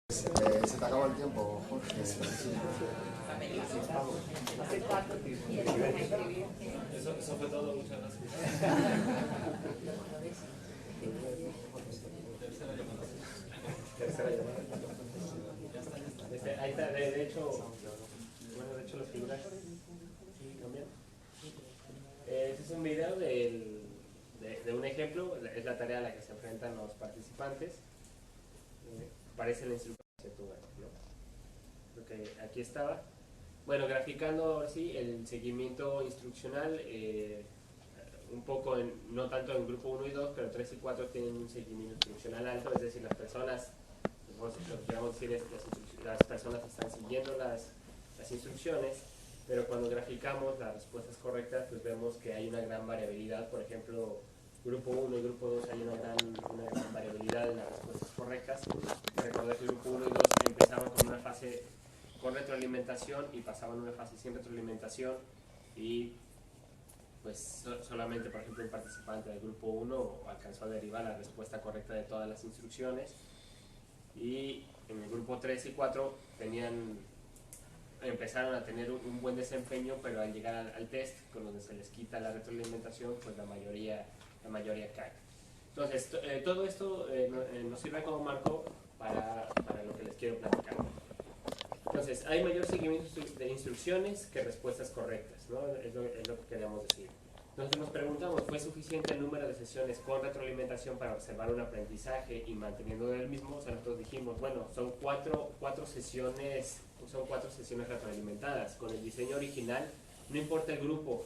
Se te acaba el tiempo, Jorge. Eso fue todo, muchas gracias. Tercera llamada. Ahí está, de hecho, las figuras cambian. Este es un video de un ejemplo, es la tarea a la que se enfrentan los participantes. Parece la instrucción, ¿no? Okay, aquí estaba. Bueno, graficando ahora sí el seguimiento instruccional, un poco, no tanto en grupo 1 y 2, pero 3 y 4 tienen un seguimiento instruccional alto, es decir, las personas, lo que queremos decir es que las personas están siguiendo las instrucciones, pero cuando graficamos las respuestas correctas, pues vemos que hay una gran variabilidad. Por ejemplo, grupo 1 y grupo 2 hay una gran variabilidad en las respuestas correctas. Recordar que el grupo 1 y 2 empezaban con una fase con retroalimentación y pasaban a una fase sin retroalimentación, y pues solamente, por ejemplo, un participante del grupo 1 alcanzó a derivar la respuesta correcta de todas las instrucciones, y en el grupo 3 y 4 empezaron a tener un buen desempeño, pero al llegar al test, con donde se les quita la retroalimentación, pues la mayoría cae. Entonces, todo esto nos sirve como marco para lo que les quiero platicar. Entonces, hay mayor seguimiento de instrucciones que respuestas correctas, ¿no? Es lo que queríamos decir. Entonces nos preguntamos, ¿fue suficiente el número de sesiones con retroalimentación para observar un aprendizaje y manteniendo el mismo? O sea, nosotros dijimos, bueno, son cuatro sesiones retroalimentadas. Con el diseño original, no importa el grupo,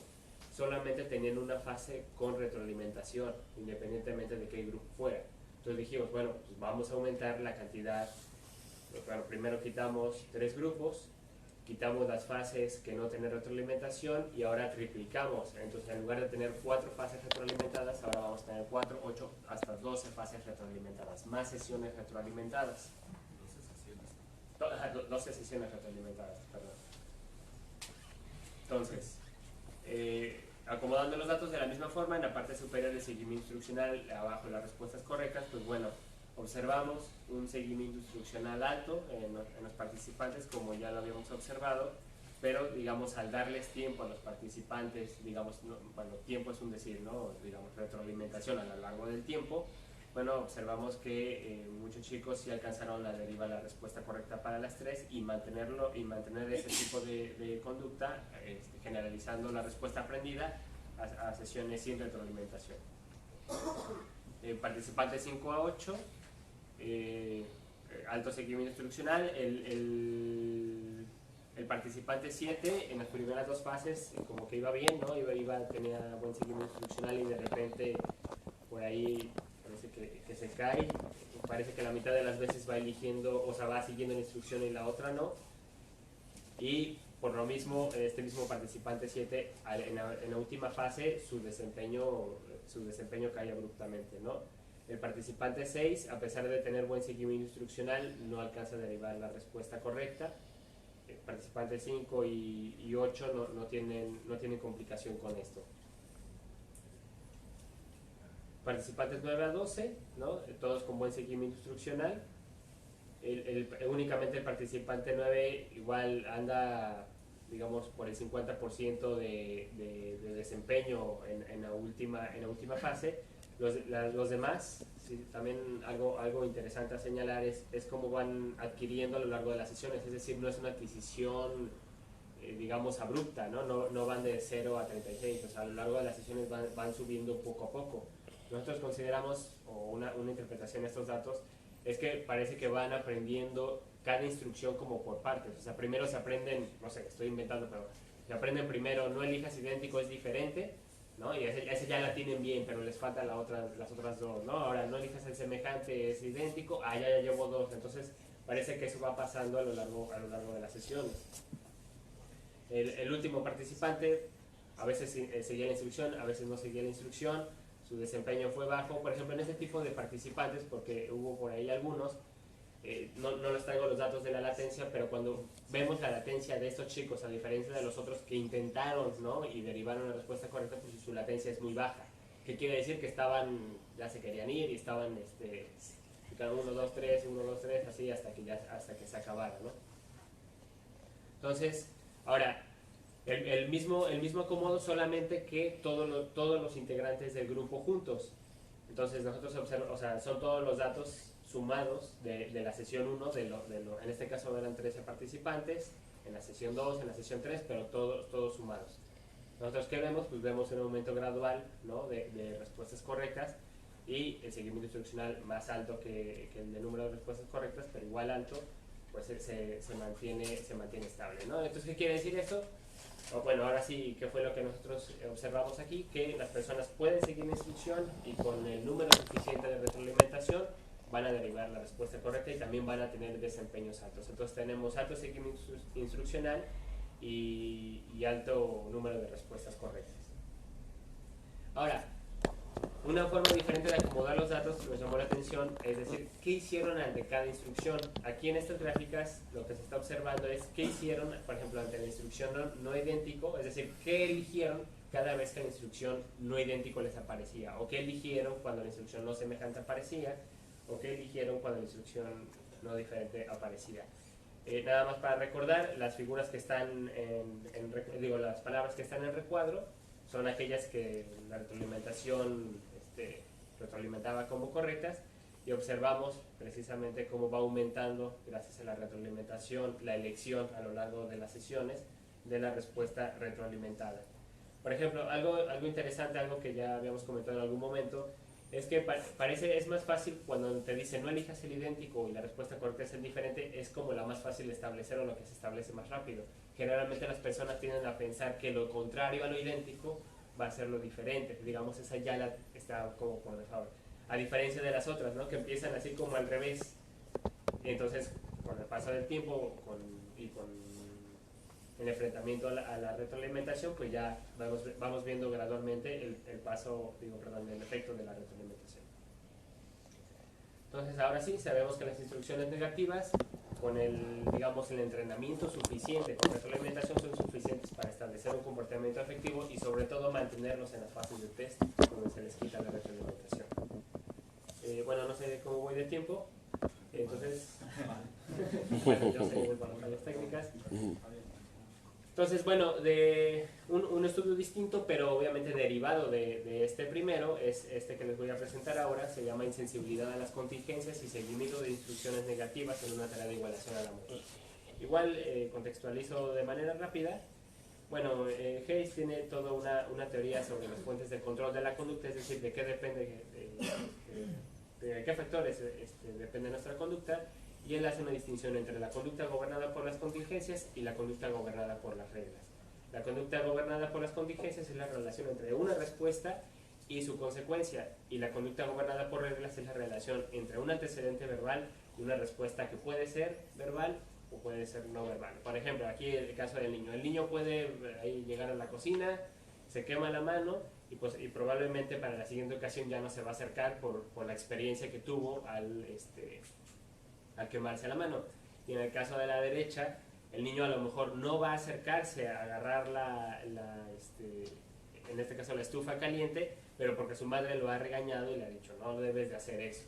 solamente tenían una fase con retroalimentación, independientemente de qué grupo fuera. Entonces dijimos, bueno, pues vamos a aumentar la cantidad. Bueno, primero quitamos 3 grupos, quitamos las fases que no tienen retroalimentación y ahora triplicamos. Entonces, en lugar de tener 4 fases retroalimentadas, ahora vamos a tener 4, 8, hasta 12 fases retroalimentadas, más sesiones retroalimentadas. 12 sesiones retroalimentadas, perdón. Entonces, acomodando los datos de la misma forma, en la parte superior del seguimiento instruccional, abajo las respuestas correctas, pues bueno, observamos un seguimiento instruccional alto en los participantes, como ya lo habíamos observado, pero digamos, al darles tiempo a los participantes, digamos, bueno, tiempo es un decir, ¿no? Digamos, retroalimentación a lo largo del tiempo, bueno, observamos que muchos chicos sí alcanzaron a derivar la respuesta correcta para las 3 y mantener ese tipo de conducta, generalizando la respuesta aprendida a sesiones sin retroalimentación. Participantes 5 a 8, alto seguimiento instruccional. El participante 7 en las primeras 2 fases como que iba bien, ¿no? Tenía buen seguimiento instruccional, y de repente por ahí parece que se cae. Parece que la mitad de las veces va eligiendo, o sea, va siguiendo la instrucción y la otra no. Y por lo mismo, este mismo participante 7 en la última fase su desempeño cae abruptamente, ¿no? El participante 6, a pesar de tener buen seguimiento instruccional, no alcanza a derivar la respuesta correcta. El participante 5 y 8 no tienen complicación con esto. Participantes 9 a 12, ¿no? Todos con buen seguimiento instruccional. Únicamente el participante 9 igual anda, digamos, por el 50% de desempeño en la última fase. Los demás, sí, también algo interesante a señalar es cómo van adquiriendo a lo largo de las sesiones, es decir, no es una adquisición, digamos, abrupta, ¿no? No van de 0 a 36, o sea, a lo largo de las sesiones van subiendo poco a poco. Nosotros consideramos, o una interpretación de estos datos, es que parece que van aprendiendo cada instrucción como por partes. O sea, primero se aprenden, no sé, estoy inventando, pero se aprenden primero, no elijas idéntico, es diferente, ¿no? Y ese ya la tienen bien, pero les faltan las otras 2, ¿no? Ahora, no elijas el semejante, es idéntico, ya llevo 2. Entonces, parece que eso va pasando a lo largo de las sesiones. El último participante, a veces seguía la instrucción, a veces no seguía la instrucción, su desempeño fue bajo. Por ejemplo, en este tipo de participantes, porque hubo por ahí algunos, no les traigo los datos de la latencia, pero cuando vemos la latencia de estos chicos, a diferencia de los otros que intentaron, ¿no? Y derivaron la respuesta correcta, pues su latencia es muy baja. ¿Qué quiere decir? Que ya se querían ir y estaban, multiplicar 1, 2, 3, 1, 2, 3, así hasta que se acabara, ¿no? Entonces, ahora, el mismo acomodo, solamente que todos los integrantes del grupo juntos. Entonces nosotros observamos, o sea, son todos los datos sumados de la sesión 1, en este caso eran 13 participantes, en la sesión 2, en la sesión 3, pero todos sumados. Nosotros, ¿qué vemos? Pues vemos un aumento gradual, ¿no?, de respuestas correctas, y el seguimiento instruccional más alto que el de número de respuestas correctas, pero igual alto, pues se mantiene estable, ¿no? Entonces, ¿qué quiere decir esto? Bueno, ahora sí, ¿qué fue lo que nosotros observamos aquí? Que las personas pueden seguir la instrucción y con el número suficiente de retroalimentación van a derivar la respuesta correcta y también van a tener desempeños altos. Entonces tenemos alto seguimiento instruccional y alto número de respuestas correctas. Ahora, una forma diferente de acomodar los datos nos llamó la atención, es decir, ¿qué hicieron ante cada instrucción? Aquí en estas gráficas lo que se está observando es qué hicieron, por ejemplo, ante la instrucción no idéntico, es decir, qué eligieron cada vez que la instrucción no idéntico les aparecía, o qué eligieron cuando la instrucción no semejante aparecía, o qué eligieron cuando la instrucción no diferente aparecía. Nada más para recordar, las figuras que están las palabras que están en recuadro son aquellas que la retroalimentación retroalimentaba como correctas, y observamos precisamente cómo va aumentando, gracias a la retroalimentación, la elección a lo largo de las sesiones de la respuesta retroalimentada. Por ejemplo, algo interesante, algo que ya habíamos comentado en algún momento, es que es más fácil cuando te dicen no elijas el idéntico y la respuesta correcta es el diferente, es como la más fácil de establecer, o lo que se establece más rápido. Generalmente las personas tienden a pensar que lo contrario a lo idéntico va a ser lo diferente, digamos, esa ya está como por default. A diferencia de las otras, ¿no?, que empiezan así como al revés. Y entonces, con el paso del tiempo y con el enfrentamiento a la retroalimentación, pues ya vamos viendo gradualmente el efecto de la retroalimentación. Entonces, ahora sí, sabemos que las instrucciones negativas, con el entrenamiento suficiente con retroalimentación, son suficientes para establecer un comportamiento efectivo y sobre todo mantenerlos en las fases de test donde se les quita la retroalimentación. Bueno, no sé cómo voy de tiempo, entonces bueno, yo sé para las fallas técnicas. Entonces, bueno, de un estudio distinto, pero obviamente derivado de este primero, es este que les voy a presentar ahora. Se llama Insensibilidad a las contingencias y seguimiento de instrucciones negativas en una tarea de igualación a la motor. Igual, contextualizo de manera rápida. Bueno, Hayes tiene toda una teoría sobre las fuentes de control de la conducta, es decir, de qué depende, de qué factores depende nuestra conducta. Y él hace una distinción entre la conducta gobernada por las contingencias y la conducta gobernada por las reglas. La conducta gobernada por las contingencias es la relación entre una respuesta y su consecuencia, y la conducta gobernada por reglas es la relación entre un antecedente verbal y una respuesta que puede ser verbal o puede ser no verbal. Por ejemplo, aquí el caso del niño. El niño puede llegar a la cocina, se quema la mano y probablemente para la siguiente ocasión ya no se va a acercar por la experiencia que tuvo al quemarse la mano. Y en el caso de la derecha, el niño a lo mejor no va a acercarse a agarrar en este caso la estufa caliente, pero porque su madre lo ha regañado y le ha dicho no debes de hacer eso,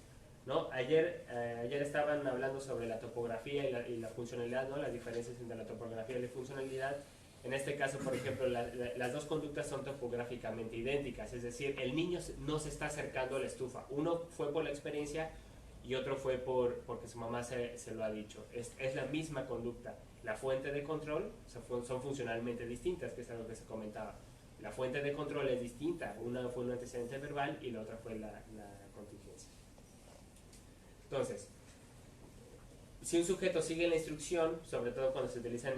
¿no? Ayer estaban hablando sobre la topografía y la funcionalidad, ¿no?, las diferencias entre la topografía y la funcionalidad. En este caso, por ejemplo, las dos conductas son topográficamente idénticas, es decir, el niño no se está acercando a la estufa. Uno fue por la experiencia y otro fue porque su mamá se lo ha dicho. Es la misma conducta. La fuente de control, o sea, son funcionalmente distintas, que es algo que se comentaba. La fuente de control es distinta. Una fue un antecedente verbal y la otra fue la contingencia. Entonces, si un sujeto sigue la instrucción, sobre todo cuando se utilizan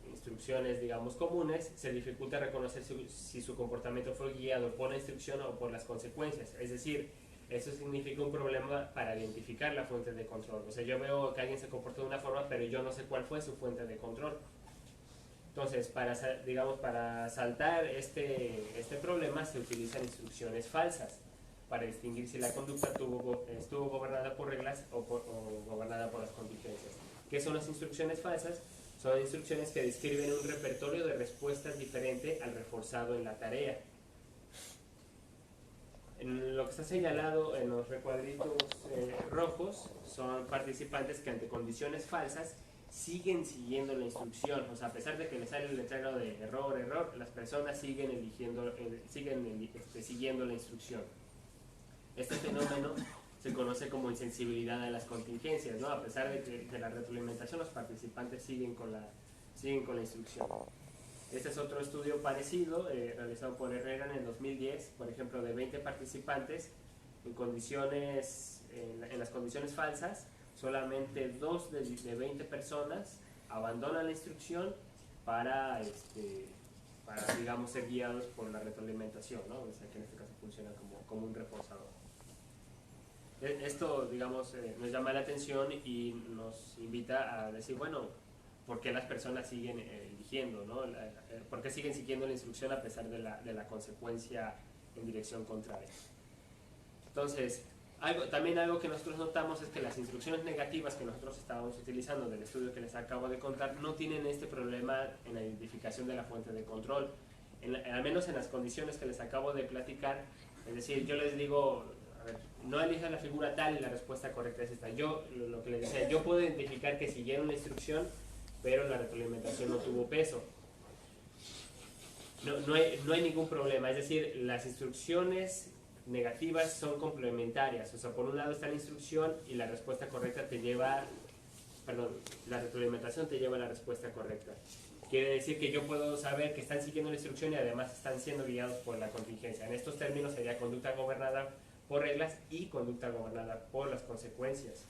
instrucciones, digamos, comunes, se dificulta reconocer si su comportamiento fue guiado por la instrucción o por las consecuencias. Es decir, eso significa un problema para identificar la fuente de control. O sea, yo veo que alguien se comportó de una forma, pero yo no sé cuál fue su fuente de control. Entonces, para saltar este problema, se utilizan instrucciones falsas para distinguir si la conducta estuvo gobernada por reglas o gobernada por las contingencias. ¿Qué son las instrucciones falsas? Son instrucciones que describen un repertorio de respuestas diferente al reforzado en la tarea. En lo que está señalado en los recuadritos rojos son participantes que ante condiciones falsas siguen siguiendo la instrucción, o sea, a pesar de que le sale el letrero de error, error, las personas siguen siguiendo la instrucción. Este fenómeno se conoce como insensibilidad a las contingencias, ¿no? A pesar de la retroalimentación, los participantes siguen con la instrucción. Este es otro estudio parecido, realizado por Herrera en el 2010, por ejemplo, de 20 participantes en las condiciones falsas, solamente 2 de 20 personas abandonan la instrucción para digamos, ser guiados por la retroalimentación, ¿no? O sea, que en este caso funciona como un reforzador. Esto, digamos, nos llama la atención y nos invita a decir, bueno, ¿por qué las personas siguen eligiendo, ¿no? ¿Por qué siguen siguiendo la instrucción a pesar de la consecuencia en dirección contraria? Entonces, también algo que nosotros notamos es que las instrucciones negativas que nosotros estábamos utilizando del estudio que les acabo de contar no tienen este problema en la identificación de la fuente de control. Al menos en las condiciones que les acabo de platicar, es decir, yo les digo, a ver, no elija la figura tal y la respuesta correcta es esta. Yo, lo que les decía, yo puedo identificar que siguieron la instrucción, pero la retroalimentación no tuvo peso. No hay ningún problema, es decir, las instrucciones negativas son complementarias, o sea, por un lado está la instrucción y la respuesta correcta la retroalimentación te lleva a la respuesta correcta. Quiere decir que yo puedo saber que están siguiendo la instrucción y además están siendo guiados por la contingencia. En estos términos sería conducta gobernada por reglas y conducta gobernada por las consecuencias.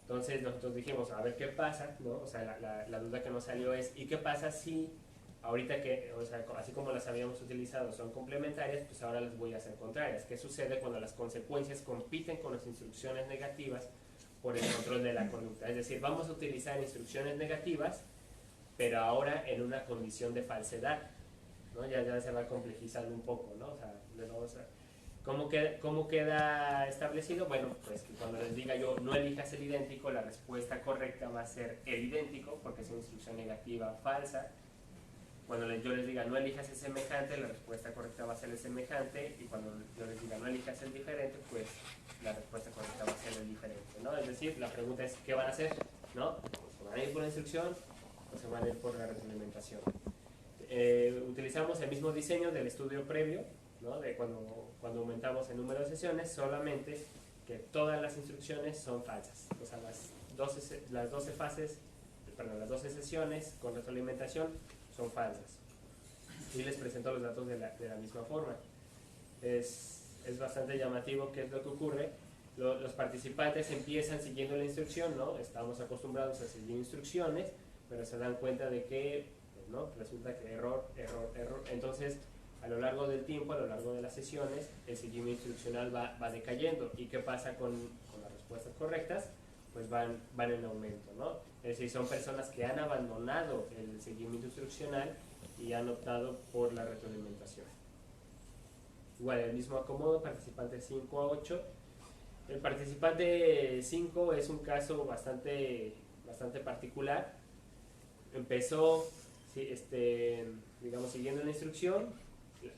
Entonces nosotros dijimos, a ver qué pasa, ¿no? O sea, la duda que nos salió es, ¿y qué pasa si ahorita que, o sea, así como las habíamos utilizado son complementarias, pues ahora las voy a hacer contrarias? ¿Qué sucede cuando las consecuencias compiten con las instrucciones negativas por el control de la conducta? Es decir, vamos a utilizar instrucciones negativas, pero ahora en una condición de falsedad, ¿no? Ya se va complejizando un poco, ¿no? O sea, ¿cómo queda establecido? Bueno, pues que cuando les diga yo no elijas el idéntico, la respuesta correcta va a ser el idéntico, porque es una instrucción negativa falsa. Cuando yo les diga no elijas el semejante, la respuesta correcta va a ser el semejante, y cuando yo les diga no elijas el diferente, pues la respuesta correcta va a ser el diferente, ¿no? Es decir, la pregunta es ¿qué van a hacer? ¿No? ¿Se van a ir por la instrucción o se van a ir por la retroalimentación? Utilizamos el mismo diseño del estudio previo, ¿no? De cuando aumentamos el número de sesiones, solamente que todas las instrucciones son falsas. O sea, las 12 sesiones con retroalimentación son falsas. Y les presento los datos de la misma forma. Es bastante llamativo qué es lo que ocurre. Los participantes empiezan siguiendo la instrucción, ¿no? Estamos acostumbrados a seguir instrucciones, pero se dan cuenta de que, ¿no? Resulta que error, error, error. Entonces, a lo largo del tiempo, a lo largo de las sesiones, el seguimiento instruccional va decayendo. ¿Y qué pasa con las respuestas correctas? Pues van en aumento, ¿no? Es decir, son personas que han abandonado el seguimiento instruccional y han optado por la retroalimentación. Igual, el mismo acomodo, participantes 5 a 8. El participante 5 es un caso bastante particular. Empezó, digamos, siguiendo la instrucción,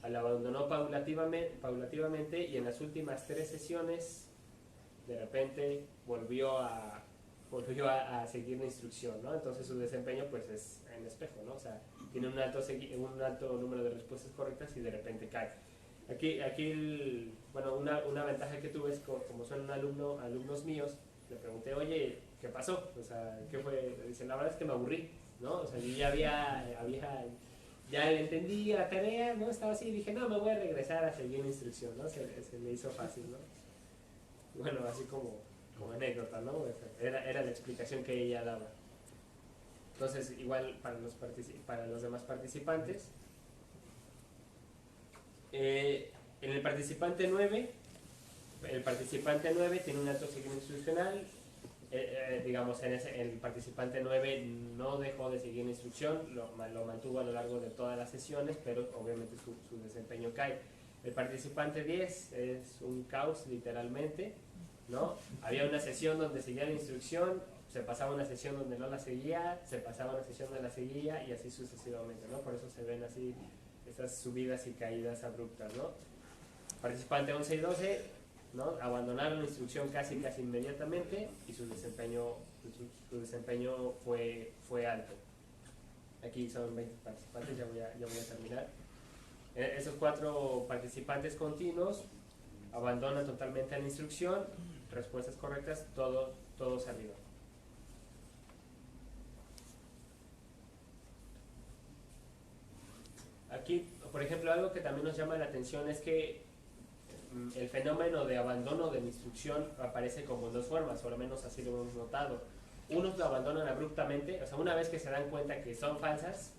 la abandonó paulativamente y en las últimas 3 sesiones de repente volvió a seguir la instrucción, ¿no? Entonces su desempeño pues es en espejo, ¿no? O sea, tiene un alto número de respuestas correctas y de repente cae. Aquí una ventaja que tuve es como son alumnos míos, le pregunté, oye, ¿qué pasó? O sea, ¿qué fue? Dice, la verdad es que me aburrí, ¿no? O sea, yo ya le entendí la tarea, ¿no? Estaba así y dije, no, me voy a regresar a seguir la instrucción, ¿no? Se me hizo fácil, ¿no? Bueno, así como anécdota, ¿no? Era la explicación que ella daba. Entonces, igual para los demás participantes. En el participante 9 tiene un alto seguimiento institucional. Digamos, el participante 9 no dejó de seguir la instrucción, lo mantuvo a lo largo de todas las sesiones, pero obviamente su desempeño cae. El participante 10 es un caos, literalmente, ¿no? Había una sesión donde seguía la instrucción, se pasaba una sesión donde no la seguía, se pasaba una sesión donde la seguía y así sucesivamente, ¿no? Por eso se ven así estas subidas y caídas abruptas, ¿no? Participante 11 y 12, ¿no? Abandonaron la instrucción casi inmediatamente y su desempeño fue alto. Aquí son 20 participantes, ya voy a terminar. Esos 4 participantes continuos abandonan totalmente la instrucción, respuestas correctas, todos arriba. Aquí, por ejemplo, algo que también nos llama la atención es que el fenómeno de abandono de la instrucción aparece como en 2 formas, o al menos así lo hemos notado. Unos lo abandonan abruptamente, o sea, una vez que se dan cuenta que son falsas,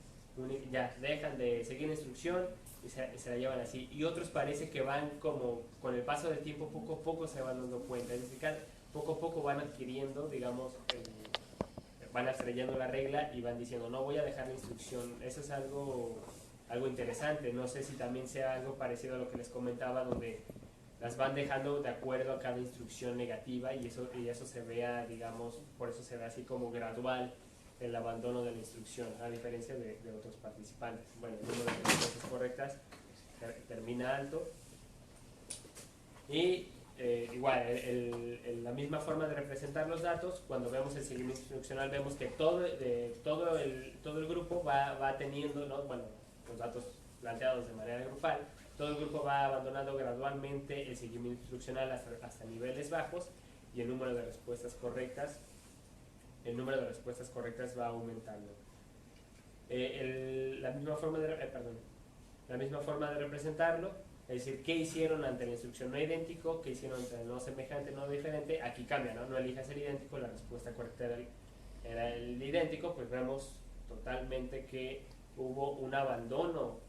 ya dejan de seguir la instrucción y se la llevan así. Y otros parece que van como, con el paso del tiempo, poco a poco se van dando cuenta, es decir, poco a poco van adquiriendo, digamos, van abstrayendo la regla y van diciendo, no voy a dejar la instrucción. Eso es algo interesante. No sé si también sea algo parecido a lo que les comentaba, donde las van dejando de acuerdo a cada instrucción negativa y eso se vea, digamos, por eso se ve así como gradual el abandono de la instrucción, a diferencia de otros participantes. Bueno, el número de respuestas correctas termina alto. Y igual, la misma forma de representar los datos, cuando vemos el seguimiento instruccional, vemos que todo el grupo va teniendo, ¿no? Bueno, los datos planteados de manera grupal, todo el grupo va abandonando gradualmente el seguimiento instruccional hasta niveles bajos y el número de respuestas correctas va aumentando. La misma forma de representarlo, es decir, qué hicieron ante la instrucción no idéntico, qué hicieron ante el no semejante, no diferente, aquí cambia, ¿no? No elijas el idéntico, la respuesta correcta era el idéntico, pues vemos totalmente que hubo un abandono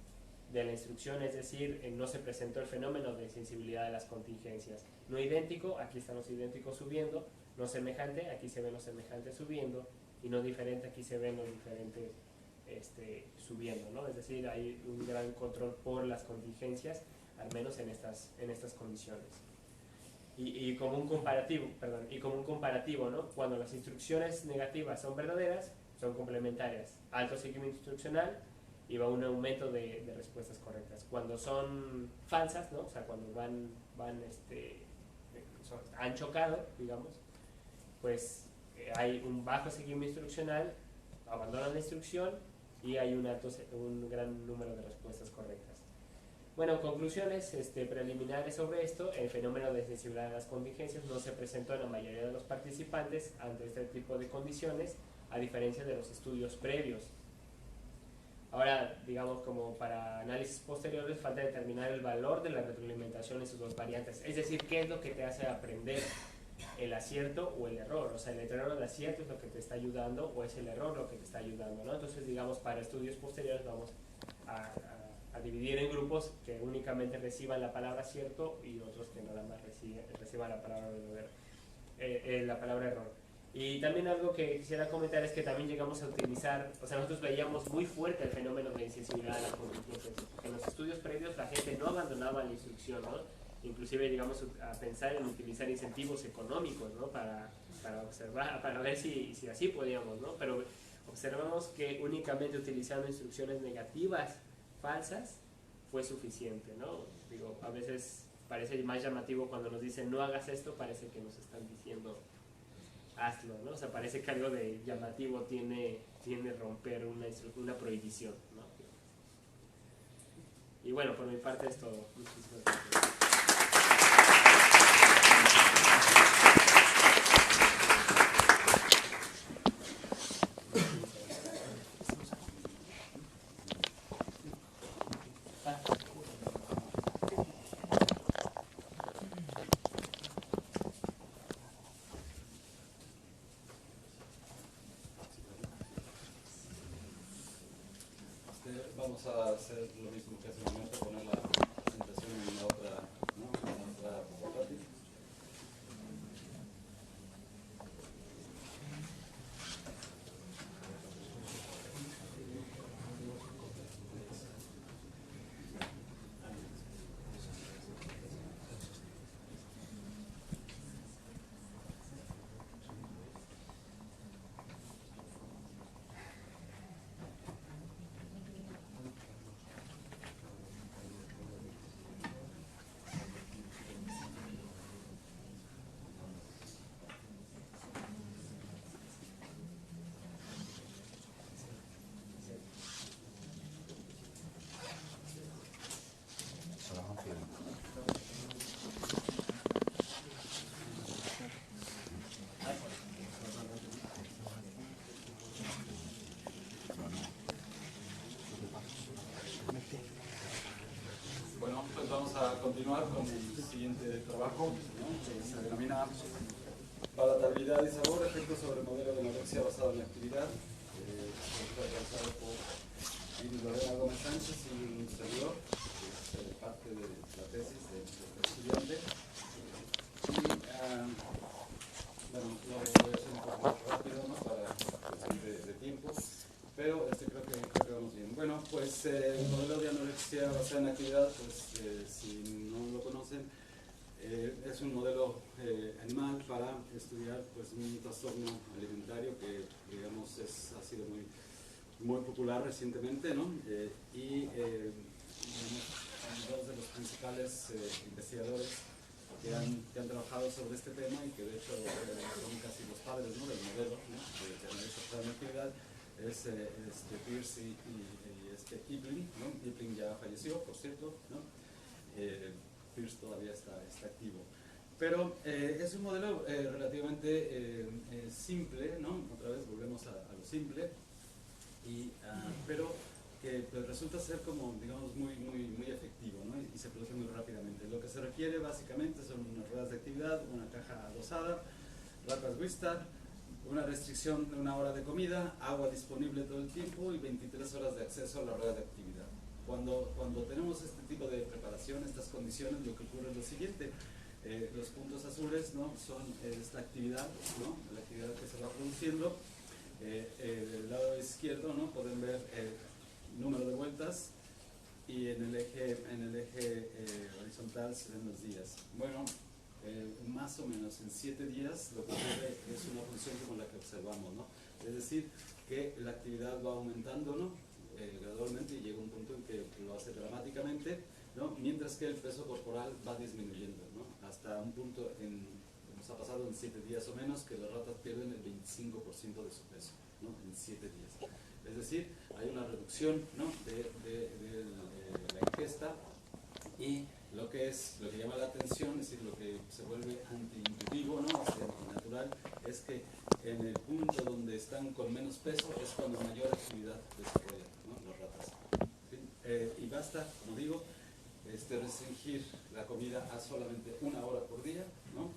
de la instrucción, es decir, no se presentó el fenómeno de sensibilidad de las contingencias. No idéntico, aquí están los idénticos subiendo, no semejante, aquí se ven los semejantes subiendo, y no diferente, aquí se ven los diferentes subiendo, ¿no? Es decir, hay un gran control por las contingencias, al menos en estas condiciones. Y como un comparativo, ¿no? Cuando las instrucciones negativas son verdaderas, son complementarias. Alto seguimiento instruccional y va un aumento de respuestas correctas. Cuando son falsas, ¿no? O sea, cuando han chocado, digamos, pues hay un bajo seguimiento instruccional, abandonan la instrucción y hay un gran número de respuestas correctas. Bueno, conclusiones preliminares sobre esto. El fenómeno de sensibilidad a las contingencias no se presentó en la mayoría de los participantes ante este tipo de condiciones, a diferencia de los estudios previos. Ahora, digamos, como para análisis posteriores, falta determinar el valor de la retroalimentación en sus 2 variantes. Es decir, qué es lo que te hace aprender, el acierto o el error. O sea, el error o el acierto es lo que te está ayudando, o es el error lo que te está ayudando, ¿no? Entonces, digamos, para estudios posteriores vamos a dividir en grupos que únicamente reciban la palabra acierto y otros que nada más reciban la palabra error. Y también algo que quisiera comentar es que también llegamos a utilizar, o sea, nosotros veíamos muy fuerte el fenómeno de insensibilidad a las contingencias. En los estudios previos la gente no abandonaba la instrucción, ¿no? Inclusive llegamos a pensar en utilizar incentivos económicos, ¿no? Para observar, para ver si así podíamos, ¿no? Pero observamos que únicamente utilizando instrucciones negativas, falsas, fue suficiente, ¿no? Digo, a veces parece más llamativo cuando nos dicen no hagas esto, parece que nos están diciendo hazlo, ¿no? O sea, parece que algo de llamativo tiene romper una prohibición, ¿no? Y bueno, por mi parte es todo. Muchísimas gracias. Vamos a hacer lo mismo que hace un momento, poner la presentación en la otra, ¿no? En la otra portátil. a continuar con el siguiente trabajo, ¿no? Que se denomina Palatabilidad y sabor, efectos sobre el modelo de anorexia basado en la actividad. Fue realizado por Lorena Gómez Sánchez y un servidor, que es parte de la tesis de este estudiante. Y, bueno, lo voy a hacer un poco rápido, ¿no? Para cuestión de tiempo, pero creo que vamos bien. Bueno, pues el modelo de anorexia basada en actividad, pues si no lo conocen, es un modelo animal para estudiar pues, un trastorno alimentario que digamos ha sido muy popular recientemente, ¿no? Y dos de los principales investigadores que han trabajado sobre este tema y que de hecho son casi los padres, ¿no? Del modelo, ¿no? de anorexia basada en actividad es Pearce y Ipling, ¿no? Ipling ya falleció, por cierto, ¿no? Pearce todavía está activo. Pero es un modelo relativamente simple, ¿no? Otra vez volvemos a lo simple, pero que pues, resulta ser como, digamos, muy efectivo, ¿no? Y se produce muy rápidamente. Lo que se requiere básicamente son unas ruedas de actividad, una caja adosada, ratas Wistar, una restricción de 1 hora de comida, agua disponible todo el tiempo y 23 horas de acceso a la rueda de actividad. Cuando tenemos este tipo de preparación, estas condiciones, lo que ocurre es lo siguiente. Los puntos azules, ¿no? Son esta actividad, ¿no? La actividad que se va produciendo. Del lado izquierdo, ¿no? Pueden ver número de vueltas y en el eje horizontal se ven los días. Bueno, más o menos en 7 días lo que ocurre es una función como la que observamos, ¿no? Es decir, que la actividad va aumentando, ¿no? Gradualmente y llega un punto en que lo hace dramáticamente, ¿no? Mientras que el peso corporal va disminuyendo, ¿no? Hasta un punto, nos ha pasado en 7 días o menos, que las ratas pierden el 25% de su peso, ¿no? En 7 días. Es decir, hay una reducción, ¿no? de la ingesta y lo que llama la atención, es decir, lo que se vuelve antiintuitivo, ¿no? Antinatural, es que en el punto donde están con menos peso es cuando mayor actividad desarrollan, ¿no? Las ratas. ¿Sí? Y basta, como digo, restringir la comida a solamente 1 hora por día, ¿no?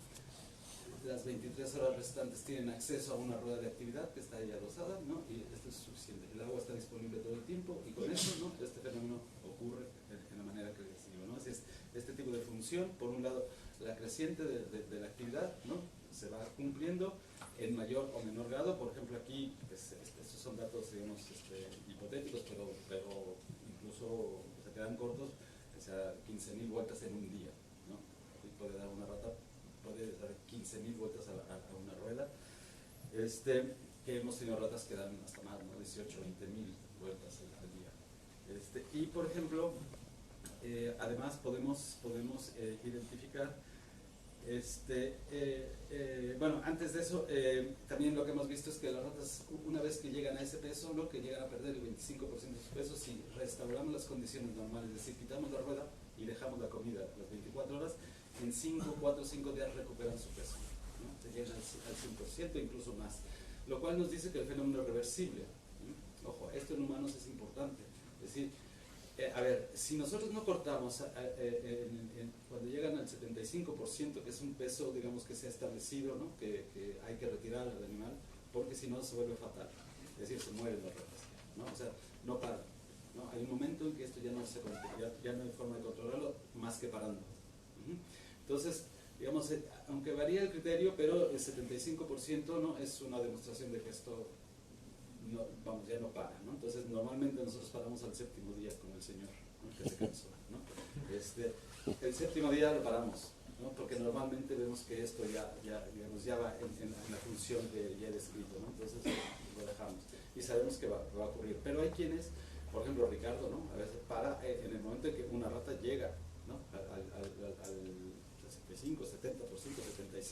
Las 23 horas restantes tienen acceso a una rueda de actividad que está ahí adosada, ¿no? Y esto es suficiente. El agua está disponible todo el tiempo y con eso, ¿no? Este fenómeno ocurre en la manera que les digo, ¿no? Es este tipo de función, por un lado, la creciente de la actividad, ¿no? Se va cumpliendo en mayor o menor grado. Por ejemplo, aquí, pues, estos son datos, digamos, hipotéticos, pero incluso se quedan cortos, o sea, 15.000 vueltas en un día, ¿no? Aquí puede dar una rata, puede dar 15.000 vueltas a una rueda, que hemos tenido ratas que dan hasta más, ¿no? 18, 20.000 vueltas al día. Y por ejemplo, además podemos identificar, bueno, antes de eso, también lo que hemos visto es que las ratas, una vez que llegan a ese peso, ¿no? Que llegan a perder el 25% de su peso, si restauramos las condiciones normales, es decir, quitamos la rueda y dejamos la comida las 24 horas, en 4 o 5 días recuperan su peso, ¿no? Se llegan al 100%, incluso más. Lo cual nos dice que el fenómeno es reversible. Ojo, esto en humanos es importante. Es decir, a ver, si nosotros no cortamos cuando llegan al 75%, que es un peso, digamos, que se ha establecido, ¿no? que hay que retirar al animal, porque si no se vuelve fatal. Es decir, se mueren las ratas, ¿no? O sea, no para, ¿no? Hay un momento en que esto ya no se controla, ya no hay forma de controlarlo más que parando. Entonces, digamos, aunque varía el criterio, pero el 75%, ¿no? Es una demostración de que esto no, vamos, ya no para, ¿no? Entonces, normalmente nosotros paramos al 7.º día con el Señor, ¿no? Que se cansó, ¿no? El 7.º día lo paramos, ¿no? Porque normalmente vemos que esto digamos, ya va en la función que ya he descrito, ¿no? Entonces lo dejamos y sabemos que va a ocurrir. Pero hay quienes, por ejemplo Ricardo, ¿no? A veces para en el momento en que una rata llega, ¿no? al 65, 70%,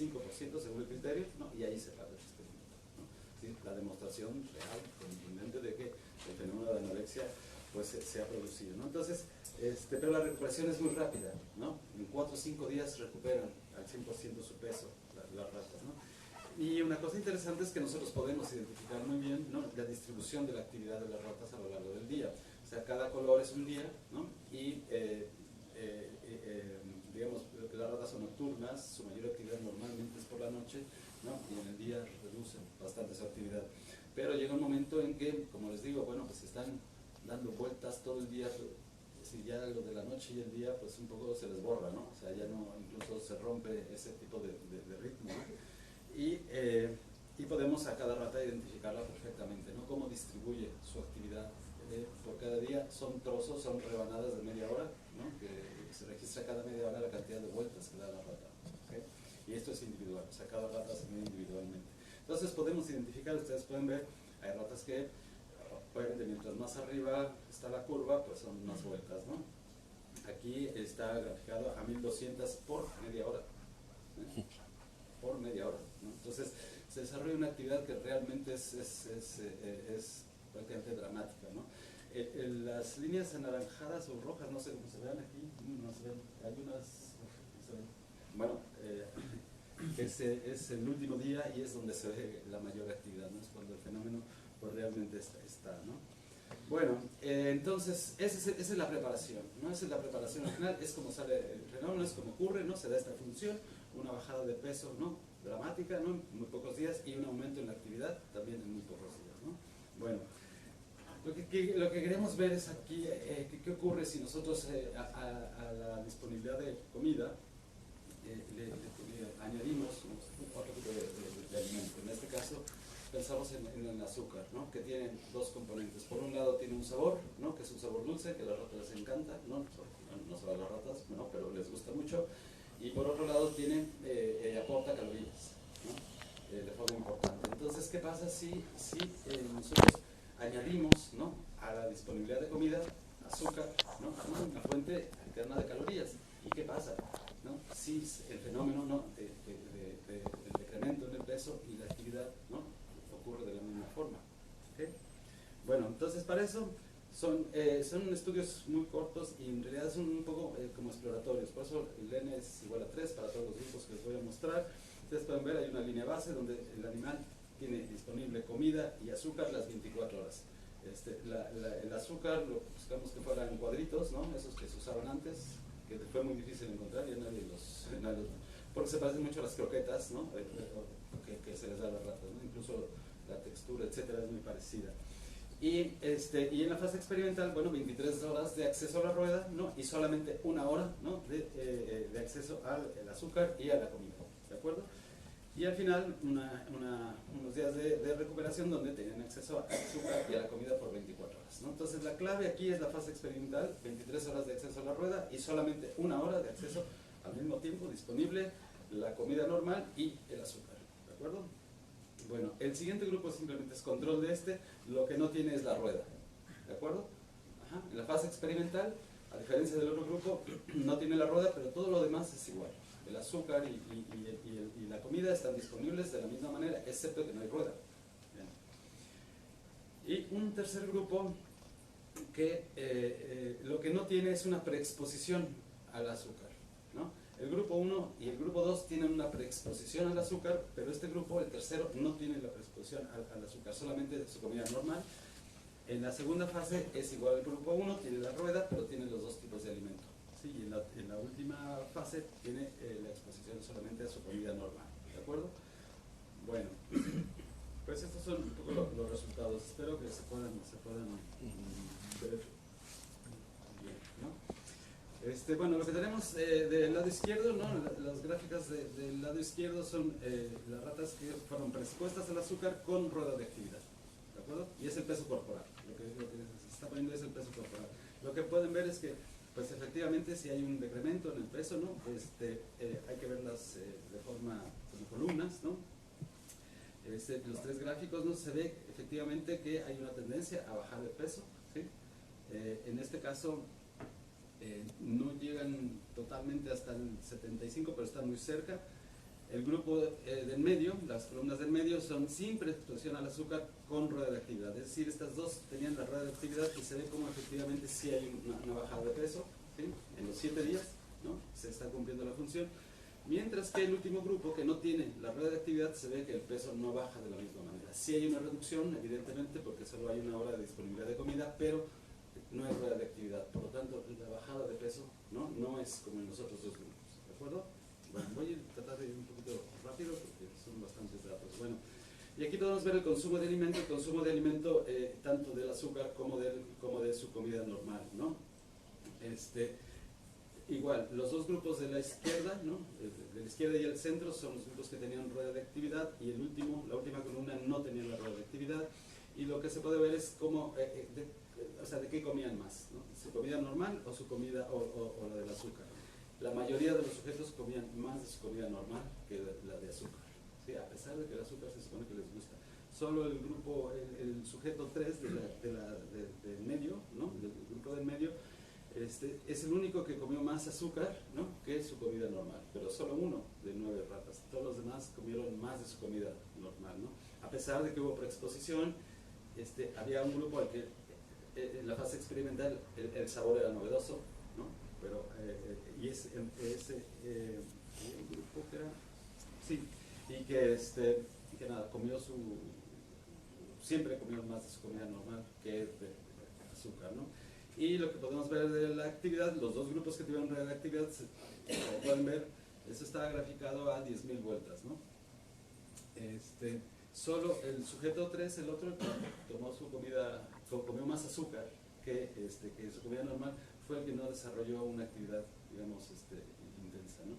75% según el criterio, ¿no? Y ahí se para el experimento, ¿no? ¿Sí? La demostración real, contundente de que el fenómeno de anorexia pues, se ha producido, ¿no? Entonces, pero la recuperación es muy rápida, ¿no? En 4 o 5 días recuperan al 100% su peso las ratas, ¿no? Y una cosa interesante es que nosotros podemos identificar muy bien, ¿no? La distribución de la actividad de las ratas a lo largo del día. O sea, cada color es un día, ¿no? Y digamos, las ratas son nocturnas, su mayor actividad normalmente es por la noche, ¿no? Y en el día reducen bastante su actividad. Pero llega un momento en que, como les digo, bueno, pues están dando vueltas todo el día, si ya lo de la noche y el día, pues un poco se les borra, ¿no? O sea, ya no, incluso se rompe ese tipo de ritmo, ¿no? Y podemos a cada rata identificarla perfectamente, ¿no? Cómo distribuye su actividad por cada día. Son trozos, son rebanadas de media hora, ¿no? Que se registra cada media hora la cantidad de vueltas que da la rata, ¿okay? Y esto es individual, o sea, cada rata se mide individualmente. Entonces podemos identificar, ustedes pueden ver, hay ratas que obviamente mientras más arriba está la curva, pues son más vueltas, ¿no? Aquí está graficado a 1200 por media hora, ¿eh? Por media hora, ¿no? Entonces se desarrolla una actividad que realmente es prácticamente dramática, ¿no? Las líneas anaranjadas o rojas, no sé cómo se vean aquí, no se ven, hay unas, no se ven. Bueno, ese es el último día y es donde se ve la mayor actividad, ¿no? Es cuando el fenómeno pues, realmente está, ¿no? Bueno, entonces esa es la preparación, ¿no? Esa es la preparación al final, es como sale el fenómeno, es como ocurre, ¿no? Se da esta función, una bajada de peso, ¿no? Dramática, ¿no? En muy pocos días, y un aumento en la actividad también en muy pocos días, ¿no? Bueno, lo que queremos ver es aquí qué ocurre si nosotros a la disponibilidad de comida le añadimos otro tipo de alimento. En este caso pensamos en el azúcar, ¿no? Que tiene dos componentes. Por un lado tiene un sabor, ¿no? Que es un sabor dulce, que a las ratas les encanta, no solo a las ratas, ¿no? Pero les gusta mucho. Y por otro lado tiene, aporta calorías, ¿no? De forma importante. Entonces, ¿qué pasa si nosotros añadimos, ¿no? A la disponibilidad de comida azúcar, ¿no? Una fuente alterna de calorías? ¿Y qué pasa, ¿no? Si el fenómeno, ¿no? del decremento en el peso y la actividad, ¿no? Ocurre de la misma forma, ¿okay? Bueno, entonces para eso son estudios muy cortos y en realidad son un poco como exploratorios. Por eso el N es igual a 3 para todos los grupos que les voy a mostrar. Ustedes pueden ver, hay una línea base donde el animal tiene disponible comida y azúcar las 24 horas. El azúcar lo buscamos que fueran en cuadritos, ¿no? Esos que se usaban antes, que fue muy difícil encontrar, ya nadie los porque se parecen mucho a las croquetas, ¿no? Que se les da a las ratas, ¿no? Incluso la textura, etcétera, es muy parecida. Y en la fase experimental, bueno, 23 horas de acceso a la rueda, ¿no? Y solamente una hora, ¿no? de acceso al azúcar y a la comida, ¿de acuerdo? Y al final, unos días de recuperación donde tenían acceso al azúcar y a la comida por 24 horas, ¿no? Entonces la clave aquí es la fase experimental, 23 horas de acceso a la rueda y solamente una hora de acceso al mismo tiempo disponible la comida normal y el azúcar, ¿de acuerdo? Bueno, el siguiente grupo simplemente es control de lo que no tiene es la rueda, ¿de acuerdo? Ajá. En la fase experimental, a diferencia del otro grupo, no tiene la rueda, pero todo lo demás es igual. El azúcar y la comida están disponibles de la misma manera, excepto que no hay rueda. Bien. Y un tercer grupo que lo que no tiene es una preexposición al azúcar, ¿no? El grupo 1 y el grupo 2 tienen una preexposición al azúcar, pero este grupo, el tercero, no tiene la preexposición al azúcar, solamente su comida normal. En la segunda fase es igual al grupo 1, tiene la rueda, pero tiene los dos tipos de alimento. Sí, y en la última fase tiene la exposición solamente a su comida normal, ¿de acuerdo? Bueno, pues estos son un poco los resultados. Espero que se puedan ver bien, ¿no? Bueno, lo que tenemos del lado izquierdo, ¿no? Las gráficas del lado izquierdo son las ratas que fueron predispuestas al azúcar con rueda de actividad, ¿de acuerdo? Y es el peso corporal, lo que se está poniendo es el peso corporal. Lo que pueden ver es que pues efectivamente si hay un decremento en el peso, ¿no? Hay que verlas de forma como columnas, ¿no? Los tres gráficos, ¿no? Se ve efectivamente que hay una tendencia a bajar de peso, ¿sí? En este caso no llegan totalmente hasta el 75, pero están muy cerca. El grupo del medio, las columnas del medio, son sin predisposición al azúcar con rueda de actividad. Es decir, estas dos tenían la rueda de actividad y se ve como efectivamente sí hay una bajada de peso, ¿sí? En los 7 días, ¿no? Se está cumpliendo la función. Mientras que el último grupo, que no tiene la rueda de actividad, se ve que el peso no baja de la misma manera. Sí hay una reducción, evidentemente, porque solo hay una hora de disponibilidad de comida, pero no hay rueda de actividad. Por lo tanto, la bajada de peso no es como en los otros dos grupos. ¿De acuerdo? Bueno, voy a tratar de ir un poquito rápido porque son bastantes datos. Bueno, y aquí podemos ver el consumo de alimento tanto del azúcar como de su comida normal, ¿no? Igual, los dos grupos de la izquierda, ¿no? De la izquierda y el centro son los grupos que tenían rueda de actividad, y la última columna no tenía la rueda de actividad, y lo que se puede ver es cómo, de qué comían más, ¿no? Su comida normal o su comida o la del azúcar. La mayoría de los sujetos comían más de su comida normal que la de azúcar, ¿sí? A pesar de que el azúcar se supone que les gusta. Solo el grupo, el sujeto 3 del medio, ¿no? Del grupo del medio, es el único que comió más azúcar, ¿no? Que su comida normal, pero solo uno de 9 ratas. Todos los demás comieron más de su comida normal, ¿no? A pesar de que hubo preexposición, había un grupo al que en la fase experimental el sabor era novedoso, ¿no? Pero, y ese un grupo que era, sí, y que nada, siempre comió más de su comida normal que de azúcar, ¿no? Y lo que podemos ver de la actividad, los dos grupos que tuvieron reactividad, como pueden ver, eso está graficado a 10.000 vueltas, ¿no? Solo el sujeto 3, el otro, que tomó su comida, comió más azúcar que su comida normal, fue el que no desarrolló una actividad, digamos, intensa, ¿no?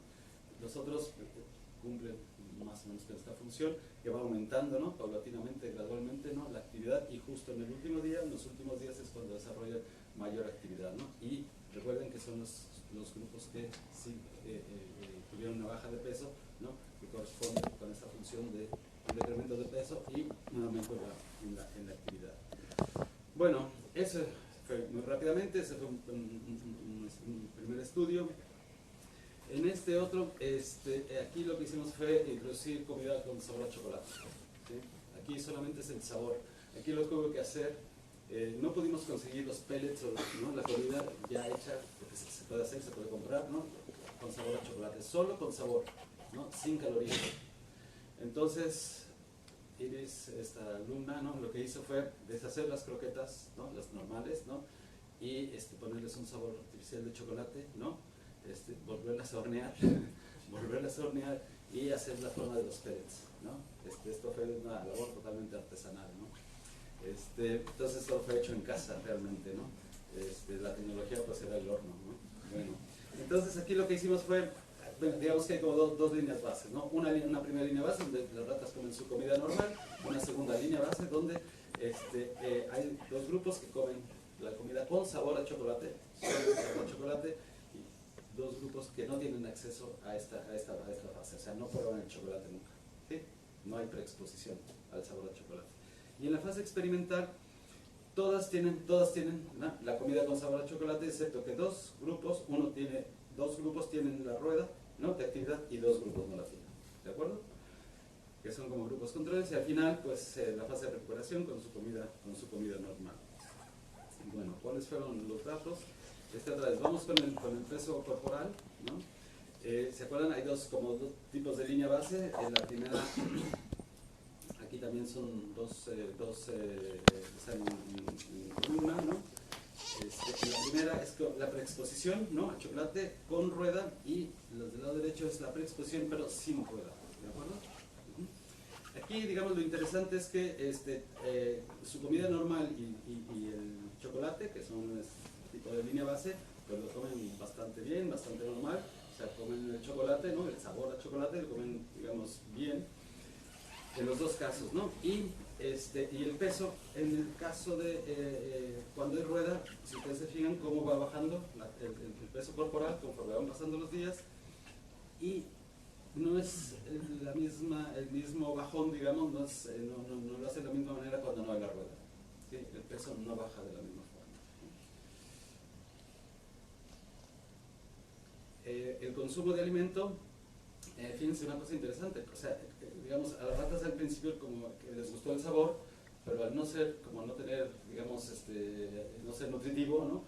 Los otros cumplen más o menos con esta función, que va aumentando, ¿no? Paulatinamente, gradualmente, ¿no? La actividad, y justo en el último día, en los últimos días es cuando desarrolla mayor actividad, ¿no? Y recuerden que son los grupos que sí tuvieron una baja de peso, ¿no? Que corresponde con esta función de un decremento de peso y un aumento en la actividad. Bueno, eso fue muy rápidamente, ese fue un primer estudio. En este otro, aquí lo que hicimos fue introducir comida con sabor a chocolate, ¿sí? Aquí solamente es el sabor. Aquí lo que hubo que hacer, no pudimos conseguir los pellets o, ¿no? La comida ya hecha, porque se puede hacer, se puede comprar, ¿no? Con sabor a chocolate, solo con sabor, ¿no? Sin calorías. Entonces, Iris, esta alumna, ¿no? Lo que hizo fue deshacer las croquetas, ¿no? Las normales, ¿no? Y ponerles un sabor artificial de chocolate, ¿no? Volverlas a hornear, volverlas a hornear y hacer la forma de los pellets, ¿no? Esto fue una labor totalmente artesanal, ¿no? Entonces esto fue hecho en casa realmente, ¿no? La tecnología pues era el horno, ¿no? Bueno, entonces aquí lo que hicimos fue, bueno, digamos que hay como dos líneas bases, ¿no? Una primera línea base donde las ratas comen su comida normal, una segunda línea base donde hay dos grupos que comen la comida con sabor a chocolate, y dos grupos que no tienen acceso a esta fase, o sea, no prueban el chocolate nunca, ¿sí? No hay preexposición al sabor a chocolate. Y en la fase experimental, todas tienen ¿no? La comida con sabor a chocolate, excepto que dos grupos tienen la rueda, ¿no? De actividad y dos grupos no la tienen, ¿de acuerdo? Que son como grupos controles, y al final, pues, la fase de recuperación con su comida normal. Bueno, ¿cuáles fueron los datos? Otra vez, vamos con el peso corporal, ¿no? ¿Se acuerdan? Hay dos tipos de línea base. En la primera, aquí también son están en columna, ¿no? La primera es la preexposición, ¿no? Al chocolate con rueda, y los del lado derecho es la preexposición pero sin rueda, ¿de acuerdo? Aquí, digamos, lo interesante es que su comida normal y el chocolate, que son este tipo de línea base, pues lo comen bastante bien, bastante normal. O sea, comen el chocolate, ¿no? El sabor a chocolate lo comen, digamos, bien en los dos casos, ¿no? Y el peso, en el caso de cuando hay rueda, si ustedes se fijan cómo va bajando el peso corporal conforme van pasando los días, y no es el mismo bajón, digamos, no lo hace de la misma manera cuando no hay la rueda, ¿sí? El peso no baja de la misma forma. El consumo de alimento, fíjense una cosa interesante, o sea, digamos, a las ratas al principio como que les gustó el sabor, pero al no tener, digamos, no ser nutritivo, ¿no?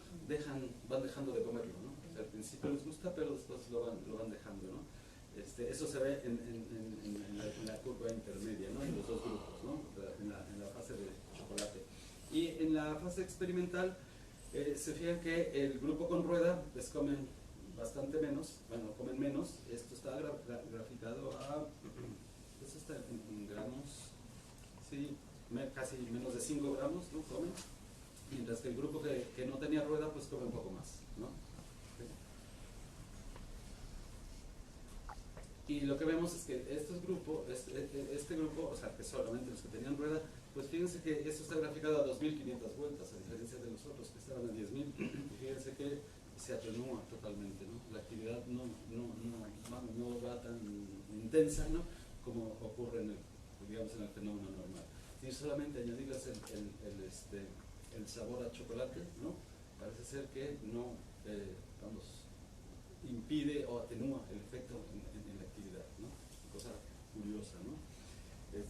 Van dejando de comerlo, ¿no? O sea, al principio les gusta, pero después lo van dejando, ¿no? Eso se ve en la curva intermedia, ¿no? En los dos grupos, ¿no? En la fase de chocolate. Y en la fase experimental, Se fijan que el grupo con rueda pues comen bastante menos, bueno, comen menos. Esto está graficado a, esto está en gramos, sí, casi menos de 5 gramos, ¿no? Comen, mientras que el grupo que no tenía rueda pues come un poco más, ¿no? Y lo que vemos es que este grupo, o sea, que solamente los que tenían rueda, pues fíjense que esto está graficado a 2.500 vueltas, a diferencia de los otros que estaban a 10.000. Y fíjense que se atenúa totalmente, ¿no? La actividad no va tan intensa, ¿no? Como ocurre en el fenómeno normal. Y solamente añadirles el sabor a chocolate, ¿no? Parece ser que no, impide o atenúa el efecto en la actividad, ¿no? Cosa curiosa, ¿no?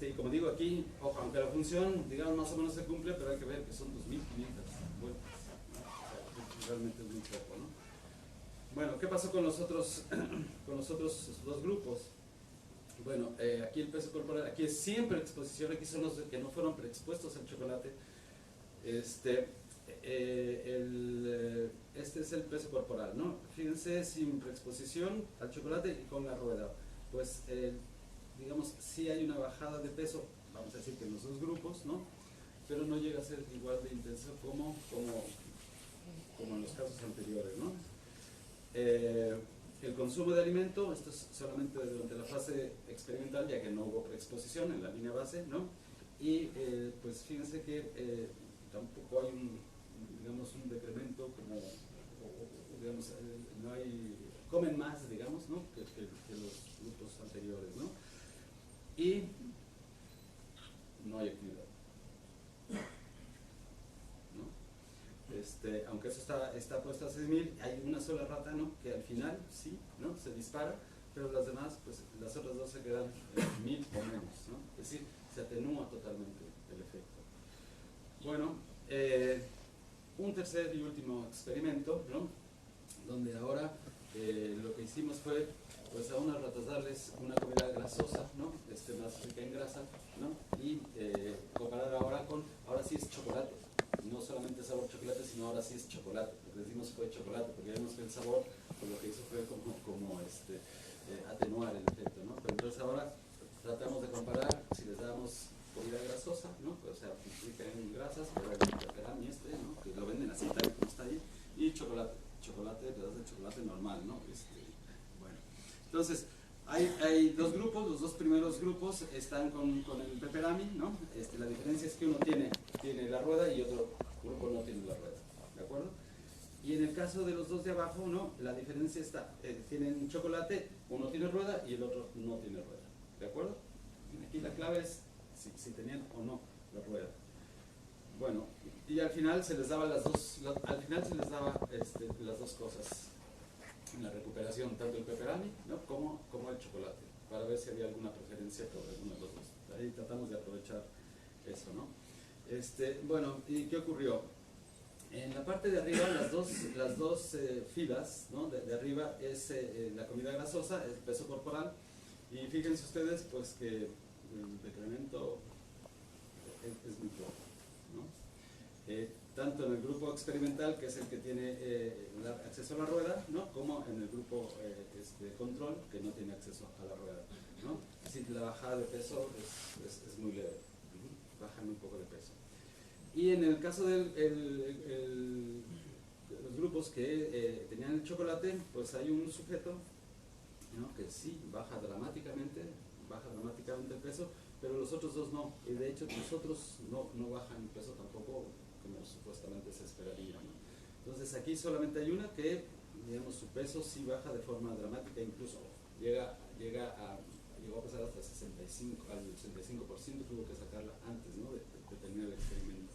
Y como digo aquí, ojo, aunque la función, digamos, más o menos se cumple, pero hay que ver que son 2.500 vueltas, ¿no? O sea, realmente es muy poco, ¿no? Bueno, ¿qué pasó con los otros dos grupos? Bueno, aquí el peso corporal, aquí es siempre exposición, aquí son los que no fueron preexpuestos al chocolate. Este es el peso corporal, ¿no? Fíjense, sin preexposición al chocolate y con la rueda. Pues, digamos, sí hay una bajada de peso, vamos a decir que en los dos grupos, ¿no? Pero no llega a ser igual de intenso como en los casos anteriores, ¿no? El consumo de alimento, esto es solamente durante la fase experimental, ya que no hubo preexposición en la línea base, ¿no? Y pues fíjense que tampoco hay un decremento como, digamos, no hay, comen más, digamos, ¿no? que los grupos anteriores, ¿no? Y no hay actividad, ¿no? Aunque eso está puesto a 6.000, hay una sola rata, ¿no? Que al final sí, ¿no? Se dispara, pero las demás, pues las otras dos se quedan en 1.000 o menos, ¿no? Es decir, se atenúa totalmente el efecto. Bueno, un tercer y último experimento, ¿no? Donde ahora lo que hicimos fue, pues a unas ratas darles una comida grasosa, ¿no? Más rica en grasa, ¿no? Y comparar ahora sí es chocolate, no solamente sabor chocolate, sino ahora sí es chocolate. Lo que decimos fue chocolate, porque vemos que el sabor, pues lo que hizo fue como atenuar el efecto, ¿no? Pero entonces ahora tratamos de comparar si les damos comida grasosa, ¿no? O sea, rica en grasas, pero el pepperami ¿no? Que lo venden así, tal como está ahí, y chocolate, pedazos de chocolate normal, ¿no? Bueno, entonces hay dos grupos, los dos primeros grupos están con el pepperami, ¿no? La diferencia es que uno tiene la rueda y otro grupo no tiene la rueda, ¿de acuerdo? Y en el caso de los dos de abajo, ¿no? La diferencia está, tienen chocolate, uno tiene rueda y el otro no tiene rueda, ¿de acuerdo? Aquí la clave es si tenían o no la rueda. Bueno, y al final se les daba las dos cosas en la recuperación, tanto el pepperami, ¿no? como el chocolate, para ver si había alguna preferencia por alguno de los dos. Ahí tratamos de aprovechar eso, ¿no? Bueno, ¿y qué ocurrió? En la parte de arriba, las dos filas, ¿no? de arriba es la comida grasosa, el peso corporal, y fíjense ustedes pues que el decremento es muy poco, ¿no? Tanto en el grupo experimental, que es el que tiene acceso a la rueda, ¿no? como en el grupo control, que no tiene acceso a la rueda, ¿no? Así que la bajada de peso es muy leve, baja muy poco de peso. Y en el caso de los grupos que tenían el chocolate, pues hay un sujeto, ¿no? que sí baja dramáticamente el peso, pero los otros dos no. Y de hecho los otros no bajan el peso tampoco, como supuestamente se esperaría, ¿no? Entonces aquí solamente hay una que, digamos, su peso sí baja de forma dramática, incluso llegó a pasar hasta 65%, tuvo que sacarla antes, ¿no? de terminar el experimento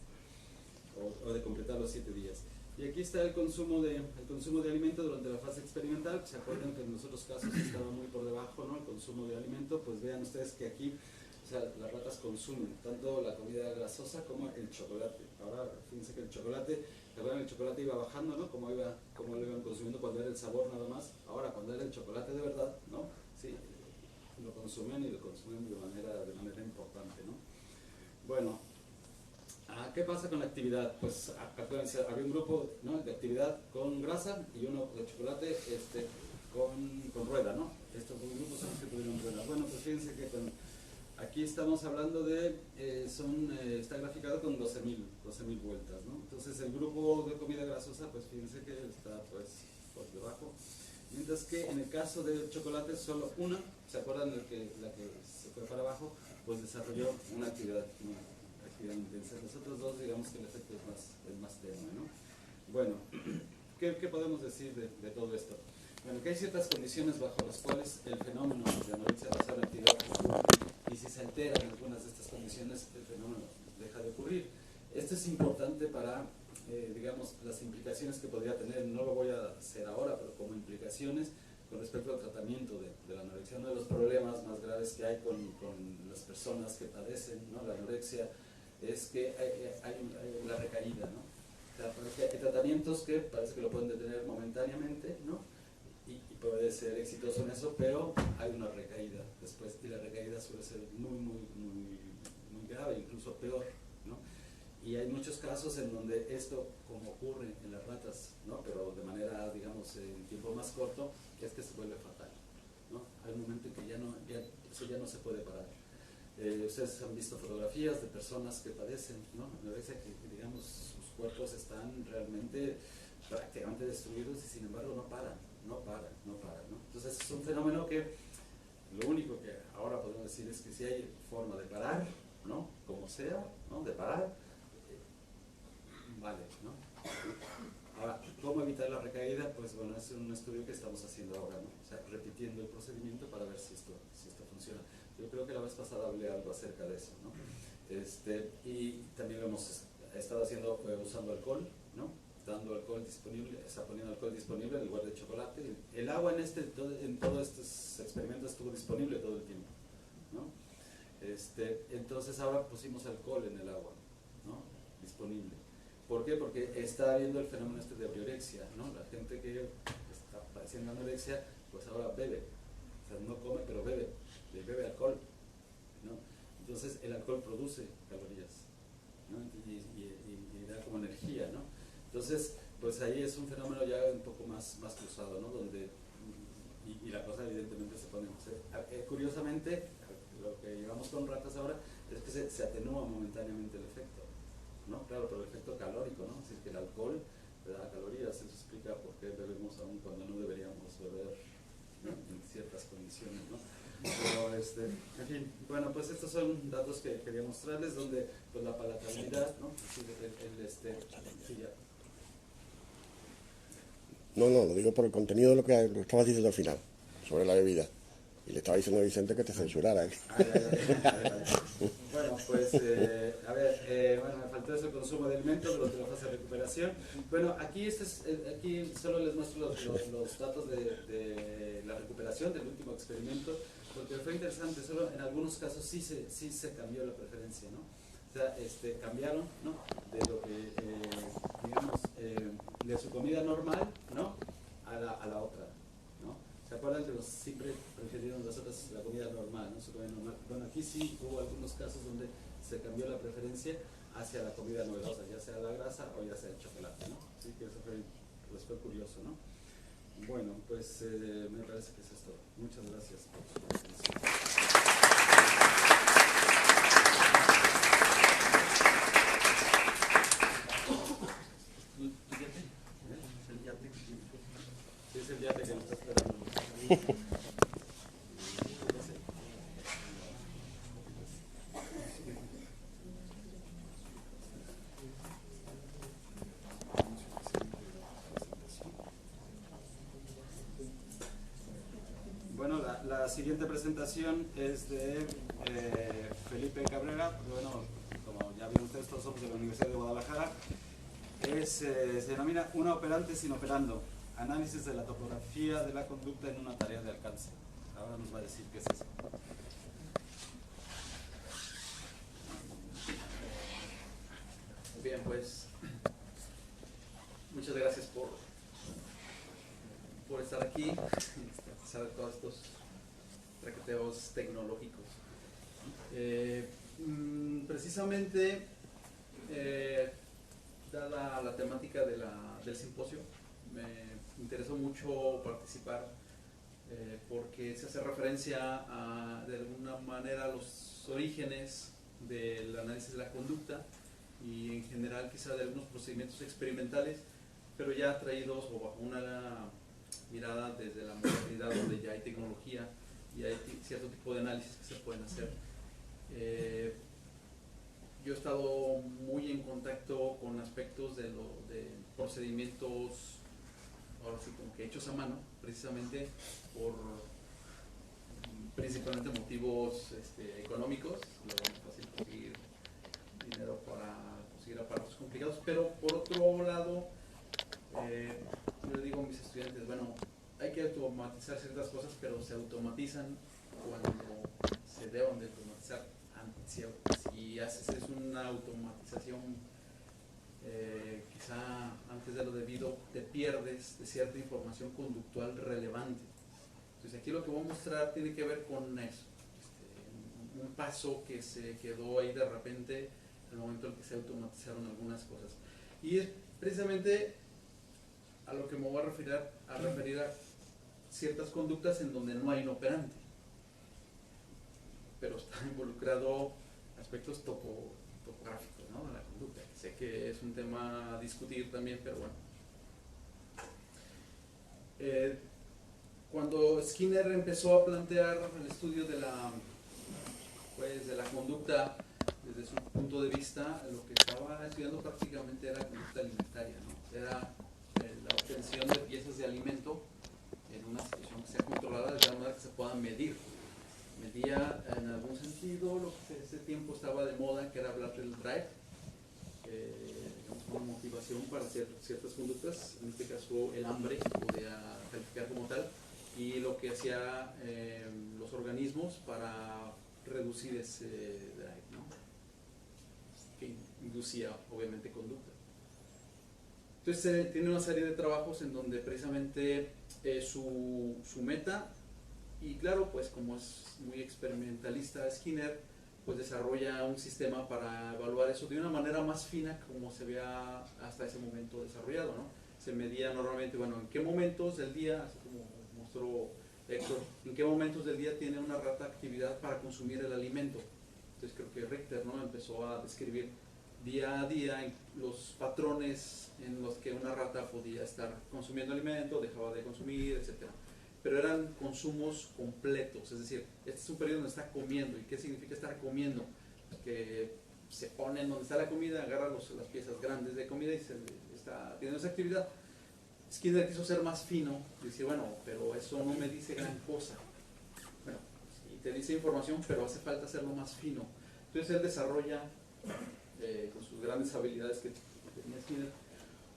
o de completar los 7 días. Y aquí está el consumo de alimento durante la fase experimental. ¿Se acuerdan que en los otros casos estaba muy por debajo, ¿no? el consumo de alimento? Pues vean ustedes que aquí, o sea, las ratas consumen tanto la comida grasosa como el chocolate. Ahora, fíjense que el chocolate iba bajando, ¿no? Como lo iban consumiendo cuando era el sabor nada más. Ahora, cuando era el chocolate de verdad, ¿no? Sí, lo consumen y lo consumen de manera importante, ¿no? Bueno, ¿qué pasa con la actividad? Pues acuérdense, había un grupo, ¿no?, de actividad con grasa y uno de chocolate con rueda, ¿no? Estos dos grupos son los que tuvieron rueda. Bueno, pues fíjense que aquí estamos hablando de, está graficado con 12.000 vueltas, ¿no? Entonces el grupo de comida grasosa, pues fíjense que está pues por debajo. Mientras que en el caso del chocolate, solo una, ¿se acuerdan la que se fue para abajo? Pues desarrolló una actividad intensa. Los otros dos, digamos que el efecto es más tenue, ¿no? Bueno, ¿qué podemos decir de todo esto? Bueno, que hay ciertas condiciones bajo las cuales el fenómeno de anorexia basada en actividad ocurre, y si se alteran algunas de estas condiciones, el fenómeno deja de ocurrir. Esto es importante para, digamos, las implicaciones que podría tener. No lo voy a hacer ahora, pero como implicaciones con respecto al tratamiento de la anorexia. Uno de los problemas más graves que hay con las personas que padecen, ¿no?, la anorexia es que hay una recaída, ¿no? O sea, hay tratamientos que parece que lo pueden detener momentáneamente, ¿no?, y puede ser exitoso en eso, pero hay una recaída después, y la recaída suele ser muy grave, incluso peor, ¿no? Y hay muchos casos en donde esto, como ocurre en las ratas, ¿no?, pero de manera, digamos, en tiempo más corto, es que se vuelve fatal, ¿no? Hay un momento en que eso ya no se puede parar. Ustedes han visto fotografías de personas que padecen, ¿no?, anorexia, que digamos sus cuerpos están realmente prácticamente destruidos y sin embargo no paran, ¿no? Entonces es un fenómeno que lo único que ahora podemos decir es que si hay forma de parar, ¿no?, como sea, ¿no?, de parar, vale, ¿no? Ahora, ¿cómo evitar la recaída? Pues bueno, es un estudio que estamos haciendo ahora, ¿no? O sea, repitiendo el procedimiento para ver si esto funciona. Yo creo que la vez pasada hablé algo acerca de eso, ¿no? Y también lo hemos estado haciendo usando alcohol, ¿no?, dando alcohol disponible, poniendo alcohol disponible en lugar de chocolate. El agua en todos estos experimentos estuvo disponible todo el tiempo, ¿no? Entonces ahora pusimos alcohol en el agua, ¿no?, disponible. ¿Por qué? Porque está habiendo el fenómeno de anorexia, ¿no? La gente que está padeciendo anorexia, pues ahora bebe, o sea, no come, pero bebe alcohol, ¿no? Entonces el alcohol produce calorías, ¿no?, y da como energía, ¿no? Entonces, pues ahí es un fenómeno ya un poco más cruzado, ¿no?, donde, y la cosa evidentemente se pone, curiosamente, lo que llevamos con ratas ahora es que se atenúa momentáneamente el efecto, ¿no? Claro, pero el efecto calórico, ¿no? Es decir, que el alcohol te da calorías. Eso explica por qué bebemos aún cuando no deberíamos beber, ¿no?, en ciertas condiciones, ¿no? Pero, en fin, bueno, pues estos son datos que quería mostrarles, donde pues la palatabilidad, ¿no? Sí, ya. No, lo digo por el contenido de lo que estabas diciendo al final, sobre la bebida. Y le estaba diciendo a Vicente que te censurara, ¿eh? Bueno, pues, a ver, me faltó eso, el consumo de alimentos durante la fase de recuperación. Bueno, aquí solo les muestro los datos de la recuperación del último experimento, porque fue interesante. Solo en algunos casos sí se cambió la preferencia, ¿no? O sea, cambiaron, ¿no?, de lo que, digamos, de su comida normal, ¿no?, a la otra, ¿no? ¿Se acuerdan que siempre prefirieron la comida normal, ¿no?, su comida normal? Bueno, aquí sí hubo algunos casos donde se cambió la preferencia hacia la comida novedosa, ya sea la grasa o ya sea el chocolate, ¿no? Así que eso fue curioso, ¿no? Bueno, pues me parece que eso es todo. Muchas gracias por su atención. Es el yate que nos está esperando. Bueno, la siguiente presentación es de Felipe Cabrera. Bueno, como ya vieron ustedes, todos somos de la Universidad de Guadalajara. Se denomina Una operante sin operando. Análisis de la topografía de la conducta en una tarea de alcance. Ahora nos va a decir qué es eso. Bien, pues muchas gracias por estar aquí, a pesar de todos estos traqueteos tecnológicos. Precisamente dada la temática del simposio, me interesó mucho participar porque se hace referencia de alguna manera a los orígenes del análisis de la conducta y en general quizá de algunos procedimientos experimentales, pero ya traídos o bajo una mirada desde la modernidad, donde ya hay tecnología y hay cierto tipo de análisis que se pueden hacer. Yo he estado muy en contacto con aspectos de procedimientos, ahora sí como que hechos a mano, precisamente por principalmente motivos económicos. Luego no es fácil conseguir dinero para conseguir aparatos complicados, pero por otro lado, yo le digo a mis estudiantes, bueno, hay que automatizar ciertas cosas, pero se automatizan cuando se deban de automatizar. Si haces una automatización quizá antes de lo debido, te pierdes de cierta información conductual relevante. Entonces aquí lo que voy a mostrar tiene que ver con eso, un paso que se quedó ahí de repente en el momento en que se automatizaron algunas cosas. Y es precisamente a lo que me voy a referir a ciertas conductas en donde no hay un operante, pero está involucrado aspectos topográficos, ¿no?, de la conducta. Sé que es un tema a discutir también, pero bueno. Cuando Skinner empezó a plantear el estudio de la conducta desde su punto de vista, lo que estaba estudiando prácticamente era conducta alimentaria, ¿no? Era la obtención de piezas de alimento en una situación que sea controlada de tal manera que se pueda medir. Medía en algún sentido lo que en ese tiempo estaba de moda, que era hablar del drive, una motivación para hacer ciertas conductas, en este caso el hambre, podía calificar como tal, y lo que hacía los organismos para reducir ese drive, ¿no?, que inducía obviamente conducta. Entonces tiene una serie de trabajos en donde precisamente su meta, y claro, pues como es muy experimentalista Skinner, pues desarrolla un sistema para evaluar eso de una manera más fina como se había hasta ese momento desarrollado, ¿no? Se medía normalmente, bueno, en qué momentos del día, así como mostró Héctor, en qué momentos del día tiene una rata actividad para consumir el alimento. Entonces creo que Richter, ¿no?, empezó a describir día a día los patrones en los que una rata podía estar consumiendo alimento, dejaba de consumir, etcétera. Pero eran consumos completos, es decir, este es un periodo donde está comiendo. ¿Y qué significa estar comiendo? Que se pone en donde está la comida, agarra las piezas grandes de comida y se está teniendo esa actividad. Skinner quiso ser más fino y decir, bueno, pero eso no me dice gran cosa. Bueno, sí te dice información, pero hace falta hacerlo más fino. Entonces él desarrolla, con sus grandes habilidades que tenía Skinner,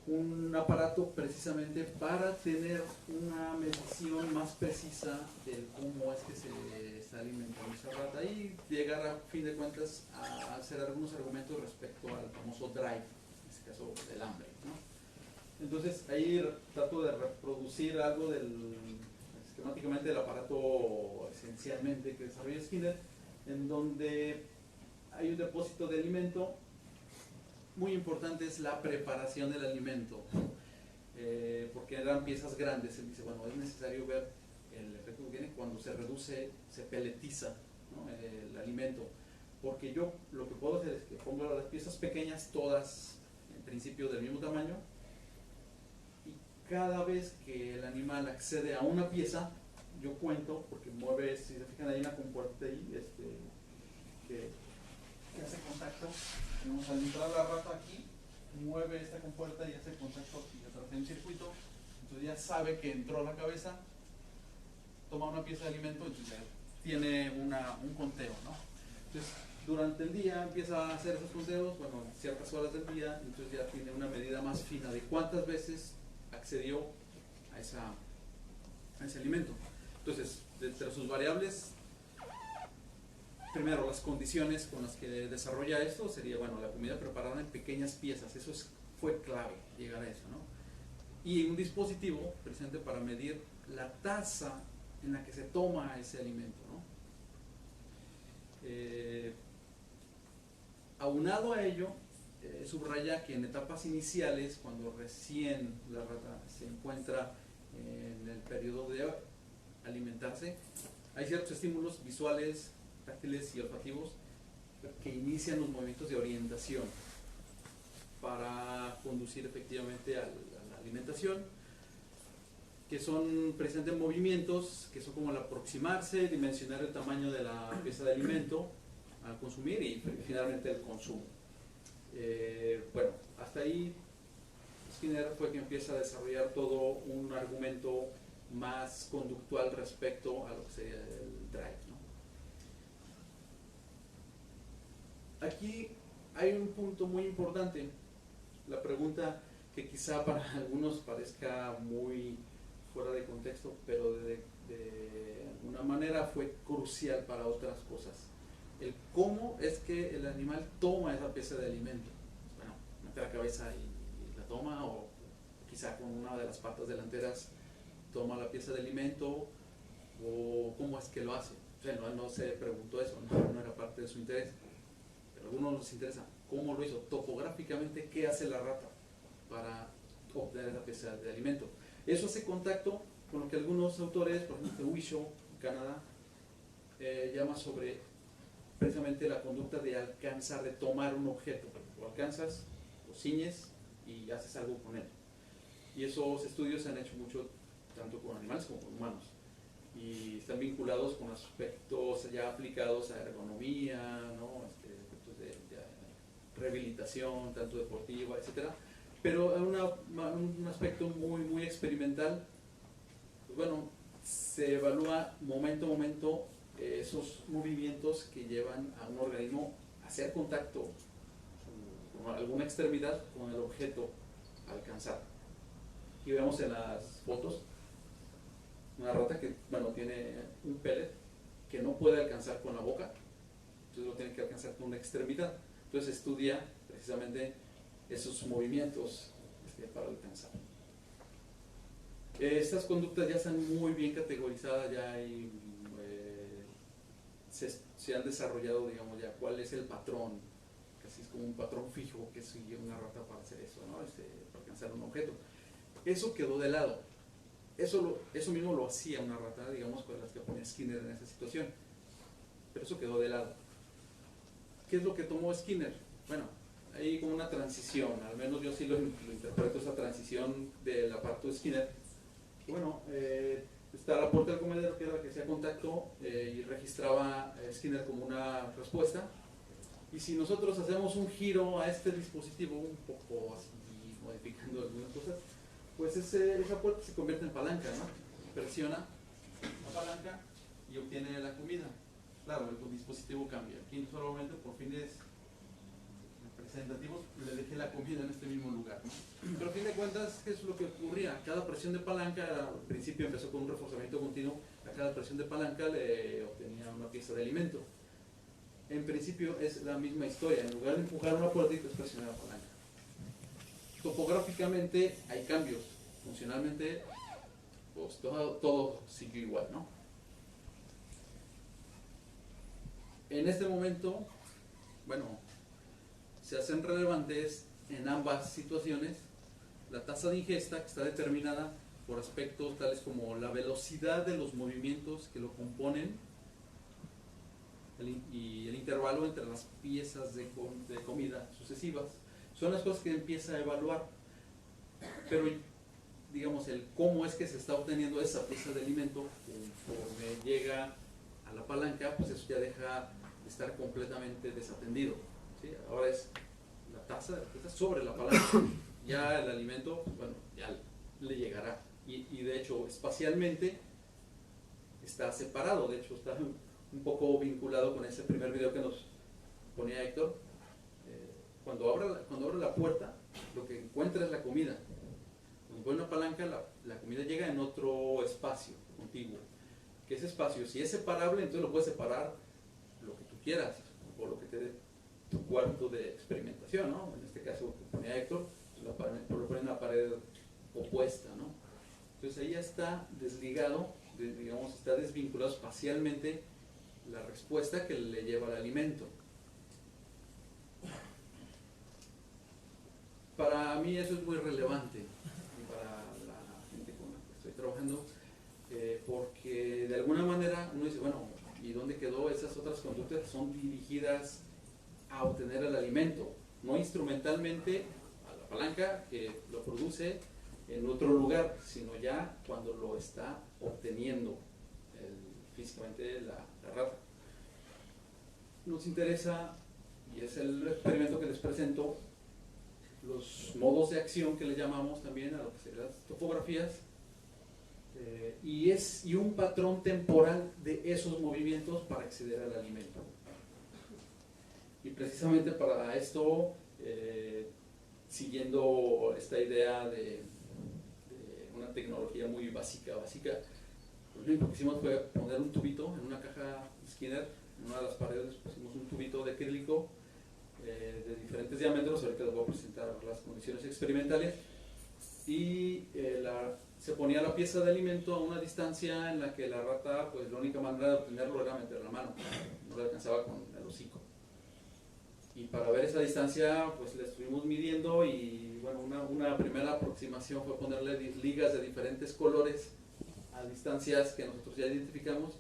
un aparato precisamente para tener una medición más precisa de cómo es que se está alimentando esa rata y llegar a fin de cuentas a hacer algunos argumentos respecto al famoso drive, en este caso del hambre, ¿no? Entonces ahí trato de reproducir algo esquemáticamente del aparato esencialmente que desarrolla Skinner, en donde hay un depósito de alimento. Muy importante es la preparación del alimento, porque eran piezas grandes. Él dice, bueno, es necesario ver el efecto que tiene cuando se reduce, se peletiza, ¿no?, el alimento, porque yo lo que puedo hacer es que pongo las piezas pequeñas, todas en principio del mismo tamaño, y cada vez que el animal accede a una pieza, yo cuento, porque mueve, si se fijan, hay una compuerta ahí que hace contacto. Al entrar la rata aquí, mueve esta compuerta y hace contacto aquí a través de un circuito. Entonces ya sabe que entró a la cabeza, toma una pieza de alimento, entonces tiene un conteo, ¿no? Entonces durante el día empieza a hacer esos conteos, bueno, ciertas horas del día, entonces ya tiene una medida más fina de cuántas veces accedió a ese alimento. Entonces, entre sus variables, primero, las condiciones con las que desarrolla esto sería, bueno, la comida preparada en pequeñas piezas. Eso fue clave, llegar a eso, ¿no? Y un dispositivo, precisamente para medir la tasa en la que se toma ese alimento, ¿no? Aunado a ello, subraya que en etapas iniciales, cuando recién la rata se encuentra en el periodo de alimentarse, hay ciertos estímulos visuales, táctiles y olfativos que inician los movimientos de orientación para conducir efectivamente a la alimentación, que son precisamente movimientos que son como el aproximarse, dimensionar el tamaño de la pieza de alimento a consumir y finalmente el consumo. Bueno, hasta ahí Skinner fue que empieza a desarrollar todo un argumento más conductual respecto a lo que sería el drive, ¿no? Aquí hay un punto muy importante, la pregunta que quizá para algunos parezca muy fuera de contexto, pero de alguna manera fue crucial para otras cosas. El cómo es que el animal toma esa pieza de alimento. Bueno, mete la cabeza y la toma, o quizá con una de las patas delanteras toma la pieza de alimento, o cómo es que lo hace. O sea, no se preguntó eso, no era parte de su interés. Pero a algunos nos interesa cómo lo hizo, topográficamente, qué hace la rata para obtener esa pieza de alimento. Eso hace contacto con lo que algunos autores, por ejemplo, Wishaw, en Canadá, llama sobre precisamente la conducta de alcanzar, de tomar un objeto. Lo alcanzas, lo ciñes y haces algo con él. Y esos estudios se han hecho mucho tanto con animales como con humanos. Y están vinculados con aspectos ya aplicados a ergonomía, ¿no? Aspectos de rehabilitación, tanto deportiva, etcétera. Pero un aspecto muy experimental, pues bueno, se evalúa momento a momento esos movimientos que llevan a un organismo a hacer contacto con alguna extremidad con el objeto a alcanzar. Aquí vemos en las fotos una rata que, bueno, tiene un pellet que no puede alcanzar con la boca, entonces lo tiene que alcanzar con una extremidad. Entonces estudia precisamente esos movimientos para alcanzar. Estas conductas ya están muy bien categorizadas, ya hay, se han desarrollado, digamos, ya cuál es el patrón, casi es como un patrón fijo que sigue una rata para hacer eso, ¿no? Para alcanzar un objeto. Eso quedó de lado. Eso mismo lo hacía una rata, digamos, con las que ponía Skinner en esa situación. Pero eso quedó de lado. ¿Qué es lo que tomó Skinner? Bueno, hay como una transición, al menos yo sí lo interpreto, esa transición del aparato de Skinner. Bueno, está la puerta del comedero, que era la que hacía contacto y registraba Skinner como una respuesta. Y si nosotros hacemos un giro a este dispositivo, un poco así, modificando algunas cosas, pues esa puerta se convierte en palanca, ¿no? Presiona la palanca y obtiene la comida. Claro, el dispositivo cambia. Aquí solamente por fines representativos le dejé la comida en este mismo lugar, ¿no? Pero a fin de cuentas, ¿qué es lo que ocurría? Cada presión de palanca, al principio empezó con un reforzamiento continuo, a cada presión de palanca le obtenía una pieza de alimento. En principio es la misma historia, en lugar de empujar una puerta, es presionar la palanca. Topográficamente hay cambios, funcionalmente pues todo sigue igual, ¿no? En este momento, bueno, se hacen relevantes en ambas situaciones la tasa de ingesta, que está determinada por aspectos tales como la velocidad de los movimientos que lo componen y el intervalo entre las piezas de comida sucesivas. Son las cosas que empieza a evaluar, pero digamos el cómo es que se está obteniendo esa pieza de alimento conforme llega a la palanca, pues eso ya deja de estar completamente desatendido, ¿sí? Ahora es la tasa sobre la palanca, ya el alimento, bueno, ya le llegará, y de hecho espacialmente está separado, de hecho está un poco vinculado con ese primer video que nos ponía Héctor. Cuando abre la puerta, lo que encuentra es la comida. Cuando pone una palanca, la comida llega en otro espacio contiguo. Que ese espacio, si es separable, entonces lo puedes separar lo que tú quieras, o lo que te dé tu cuarto de experimentación, ¿no? En este caso, que ponía Héctor, lo pone en la pared opuesta, ¿no? Entonces ahí ya está desligado, digamos, está desvinculado espacialmente la respuesta que le lleva al alimento. para mí eso es muy relevante y para la gente con la que estoy trabajando, porque de alguna manera uno dice, bueno, ¿y dónde quedó esas otras conductas? Son dirigidas a obtener el alimento, no instrumentalmente a la palanca que lo produce en otro lugar, sino ya cuando lo está obteniendo físicamente la rata. Nos interesa, y es el experimento que les presento, los modos de acción que le llamamos también a lo que serían las topografías, y un patrón temporal de esos movimientos para acceder al alimento. Y precisamente para esto, siguiendo esta idea de una tecnología muy básica, lo único que hicimos fue poner un tubito en una caja Skinner, en una de las paredes pusimos un tubito de acrílico de diferentes diámetros. Ahorita les voy a presentar las condiciones experimentales, y se ponía la pieza de alimento a una distancia en la que la rata, pues la única manera de obtenerlo era meter la mano, no le alcanzaba con el hocico. Y para ver esa distancia, pues la estuvimos midiendo, y bueno, una primera aproximación fue ponerle ligas de diferentes colores a distancias que nosotros ya identificamos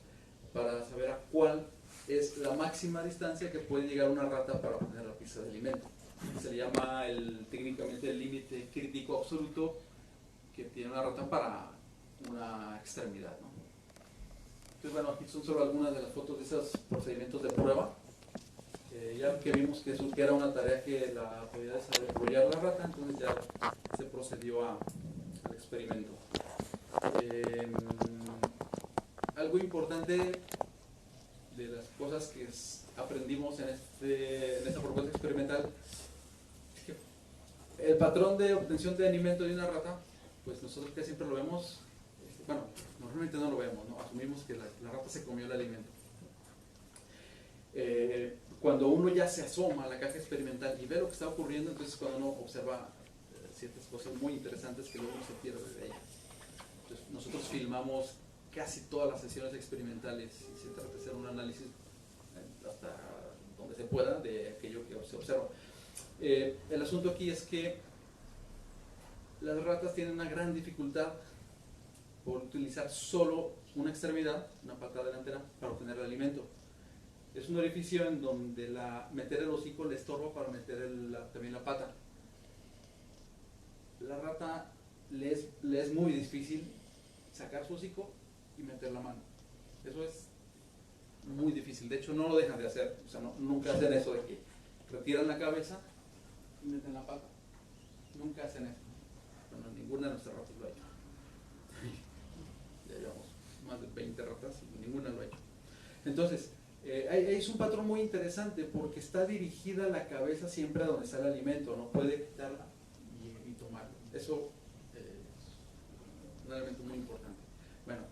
para saber a cuál es la máxima distancia que puede llegar una rata para obtener la pieza de alimento. Se le llama técnicamente el límite crítico absoluto que tiene una rata para una extremidad, ¿no? Entonces, bueno, aquí son solo algunas de las fotos de esos procedimientos de prueba. Ya que vimos que eso era una tarea que la podía desarrollar la rata, entonces ya se procedió al experimento. Algo importante de las cosas que aprendimos en esta propuesta experimental es que el patrón de obtención de alimento de una rata, pues nosotros que siempre lo vemos, bueno, normalmente no lo vemos, ¿no? Asumimos que la rata se comió el alimento. Cuando uno ya se asoma a la caja experimental y ve lo que está ocurriendo, entonces cuando uno observa ciertas cosas muy interesantes que luego uno se pierde de ella. Entonces, nosotros filmamos casi todas las sesiones experimentales y se trata de hacer un análisis hasta donde se pueda de aquello que se observa. El asunto aquí es que las ratas tienen una gran dificultad por utilizar solo una extremidad, una pata delantera, para obtener el alimento. Es un orificio en donde meter el hocico le estorba para meter también la pata. La rata le es muy difícil sacar su hocico y meter la mano. Eso es muy difícil. De hecho, no lo dejan de hacer. O sea, nunca hacen eso de que retiran la cabeza y meten la pata. Nunca hacen eso. Bueno, ninguna de nuestras ratas lo ha hecho. Ya llevamos más de 20 ratas y ninguna lo ha hecho. Entonces, es un patrón muy interesante porque está dirigida la cabeza siempre a donde está el alimento, no puede quitarla y tomarlo. Eso es un elemento muy importante. Bueno,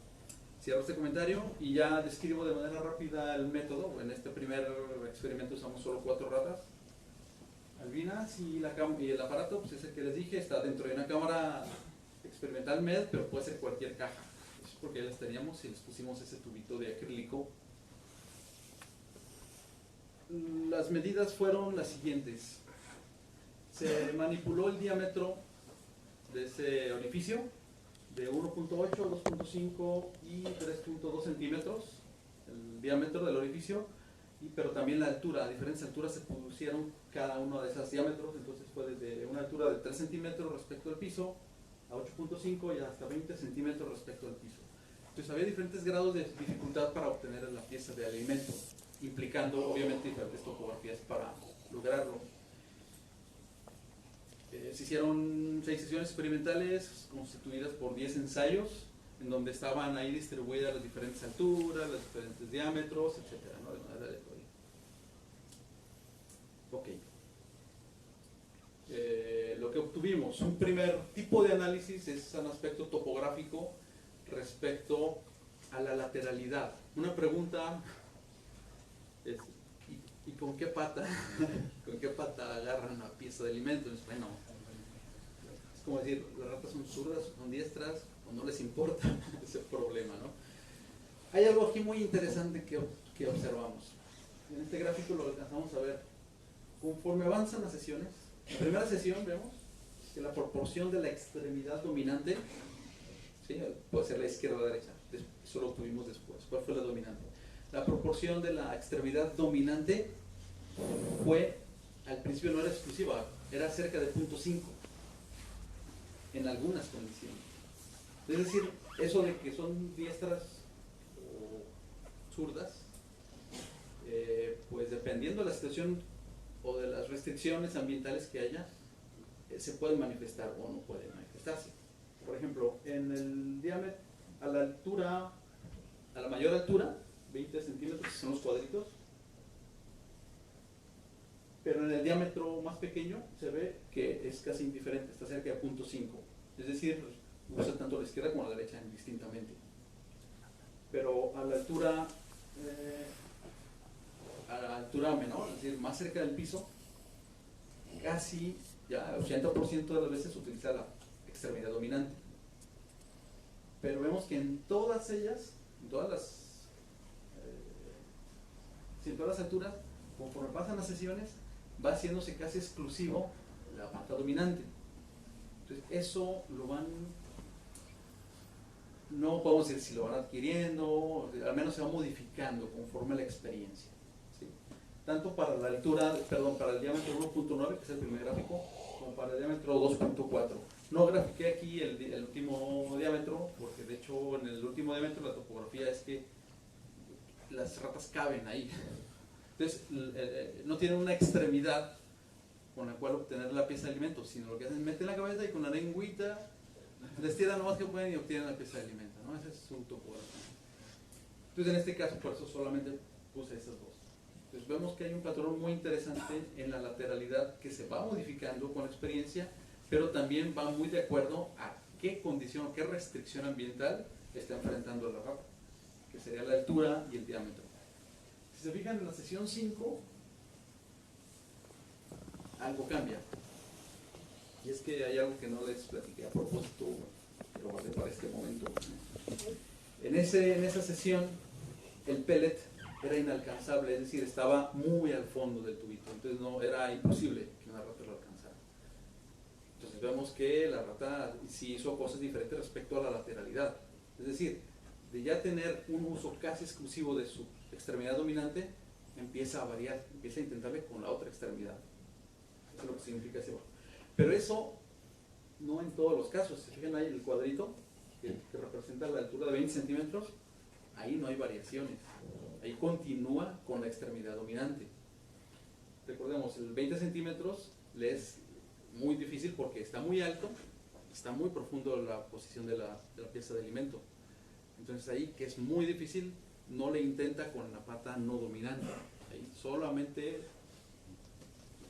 cierro este comentario y ya describo de manera rápida el método. En este primer experimento usamos solo 4 ratas albinas y el aparato, pues es el que les dije, está dentro de una cámara experimental MED, pero puede ser cualquier caja. Eso es porque ya las teníamos y les pusimos ese tubito de acrílico. Las medidas fueron las siguientes. Se manipuló el diámetro de ese orificio de 1.8, 2.5 y 3.2 centímetros, el diámetro del orificio, pero también la altura. A diferentes alturas se pusieron cada uno de esos diámetros, entonces fue desde una altura de 3 centímetros respecto al piso a 8.5 y hasta 20 centímetros respecto al piso. Entonces había diferentes grados de dificultad para obtener la pieza de alimento, implicando obviamente diferentes topografías para lograrlo. Se hicieron 6 sesiones experimentales constituidas por 10 ensayos, en donde estaban ahí distribuidas las diferentes alturas, los diferentes diámetros, etc., ¿no? De manera aleatoria. Ok. Lo que obtuvimos, un primer tipo de análisis es un aspecto topográfico respecto a la lateralidad. Una pregunta es, ¿y con qué pata? ¿Con qué pata agarran la pieza de alimento? Bueno, es como decir, las ratas son zurdas, son diestras, o no les importa ese problema, ¿no? Hay algo aquí muy interesante que observamos. En este gráfico lo alcanzamos a ver. Conforme avanzan las sesiones, en la primera sesión vemos que la proporción de la extremidad dominante, ¿sí? Puede ser la izquierda o la derecha, eso lo obtuvimos después. ¿Cuál fue la dominante? La proporción de la extremidad dominante fue, al principio no era exclusiva, era cerca de 0.5 en algunas condiciones. Es decir, eso de que son diestras o zurdas, pues dependiendo de la situación o de las restricciones ambientales que haya, se pueden manifestar o no pueden manifestarse. Por ejemplo, en el diámetro, a la altura, a la mayor altura, 20 centímetros son los cuadritos, pero en el diámetro más pequeño se ve que es casi indiferente, está cerca de 0.5, es decir, usa tanto la izquierda como la derecha indistintamente. Pero a la altura menor, es decir, más cerca del piso, casi ya 80% de las veces utiliza la extremidad dominante. Pero vemos que en todas ellas, en todas las alturas, conforme pasan las sesiones, va haciéndose casi exclusivo la pata dominante. Entonces, eso lo van, no podemos decir si lo van adquiriendo, al menos se va modificando conforme a la experiencia, ¿sí? Tanto para la altura, perdón, para el diámetro 1.9, que es el primer gráfico, como para el diámetro 2.4. No grafiqué aquí el último diámetro, porque de hecho en el último diámetro la topografía es que las ratas caben ahí. Entonces, no tienen una extremidad con la cual obtener la pieza de alimento, sino lo que hacen es meten la cabeza y con la lengüita les tiran lo más que pueden y obtienen la pieza de alimento, ¿no? Esa es su topografía. Entonces, en este caso, por eso solamente puse esas dos. Entonces, vemos que hay un patrón muy interesante en la lateralidad que se va modificando con la experiencia, pero también va muy de acuerdo a qué condición, qué restricción ambiental está enfrentando la rata, que sería la altura y el diámetro. Si se fijan en la sesión 5, algo cambia. Y es que hay algo que no les platiqué a propósito, lo guardé para este momento. En esa sesión, el pellet era inalcanzable, es decir, estaba muy al fondo del tubito, entonces no era imposible que una rata lo alcanzara. Entonces vemos que la rata sí hizo cosas diferentes respecto a la lateralidad. Es decir, de ya tener un uso casi exclusivo de su extremidad dominante, empieza a variar, empieza a intentarle con la otra extremidad. Eso es lo que significa ese bajo. Pero eso no en todos los casos. Se fijan ahí el cuadrito que representa la altura de 20 centímetros, ahí no hay variaciones. Ahí continúa con la extremidad dominante. Recordemos, el 20 centímetros le es muy difícil porque está muy alto, está muy profundo la posición de la pieza de alimento. Entonces ahí, que es muy difícil, no le intenta con la pata no dominante. Ahí solamente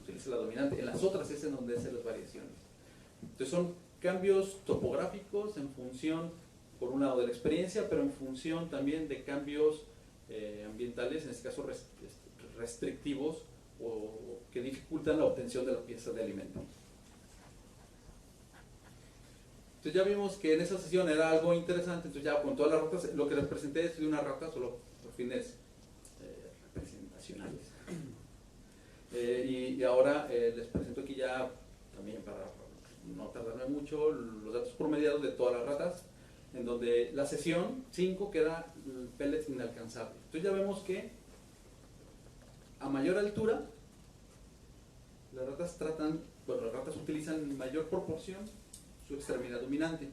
utiliza la dominante. En las otras es en donde hacen las variaciones. Entonces son cambios topográficos en función, por un lado, de la experiencia, pero en función también de cambios ambientales, en este caso restrictivos o que dificultan la obtención de la pieza de alimento. Entonces ya vimos que en esa sesión era algo interesante. Entonces ya con todas las ratas, lo que les presenté es de una rata solo por fines representacionales. Y ahora les presento aquí ya también, para no tardarme mucho, los datos promediados de todas las ratas, en donde la sesión 5 queda el pellet inalcanzable. Entonces ya vemos que a mayor altura las ratas utilizan en mayor proporción su extremidad dominante,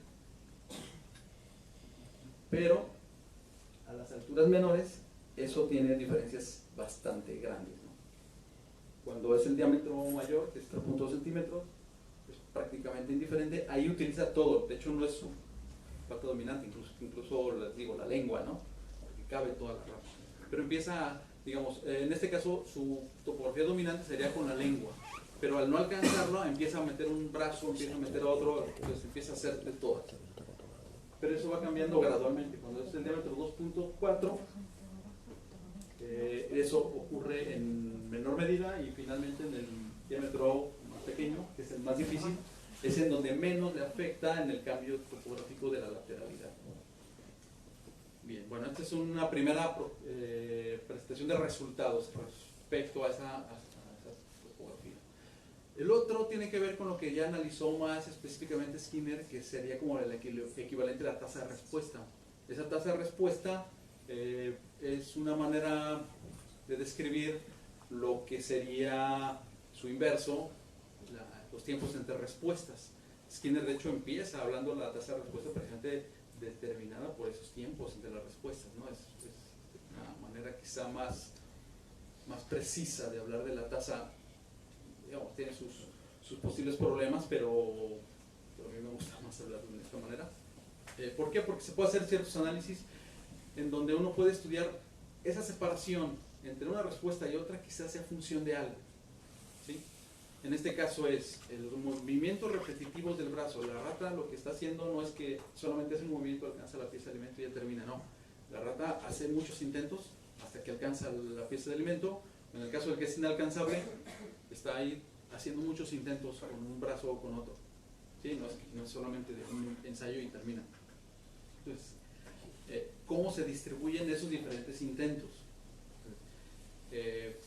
pero a las alturas menores eso tiene diferencias bastante grandes, ¿no? Cuando es el diámetro mayor, que es 3.2 centímetros, es prácticamente indiferente, ahí utiliza todo, de hecho no es su pata dominante, incluso les digo, la lengua, ¿no? Porque cabe toda la rata, pero empieza, digamos, en este caso su topografía dominante sería con la lengua, pero al no alcanzarlo empieza a meter un brazo, empieza a meter otro, entonces empieza a hacer de todo. Pero eso va cambiando gradualmente. Cuando es el diámetro 2.4, eso ocurre en menor medida, y finalmente en el diámetro más pequeño, que es el más difícil, es en donde menos le afecta en el cambio topográfico de la lateralidad. Bien, bueno, esta es una primera presentación de resultados respecto a esa topografía. El otro tiene que ver con lo que ya analizó más específicamente Skinner, que sería como el equivalente a la tasa de respuesta. Esa tasa de respuesta es una manera de describir lo que sería su inverso, los tiempos entre respuestas. Skinner de hecho empieza hablando de la tasa de respuesta precisamente determinada por esos tiempos entre las respuestas, ¿no? Es una manera quizá más precisa de hablar de la tasa. Digamos, tiene sus posibles problemas, pero a mí me gusta más hablar de esta manera. ¿Por qué? Porque se puede hacer ciertos análisis en donde uno puede estudiar esa separación entre una respuesta y otra, quizás sea función de algo, ¿sí? En este caso es los movimientos repetitivos del brazo. La rata lo que está haciendo no es que solamente hace un movimiento, alcanza la pieza de alimento y ya termina, no. La rata hace muchos intentos hasta que alcanza la pieza de alimento. En el caso del que es inalcanzable, está ahí haciendo muchos intentos con un brazo o con otro, ¿sí? No es solamente de un ensayo y termina. Entonces, ¿cómo se distribuyen esos diferentes intentos?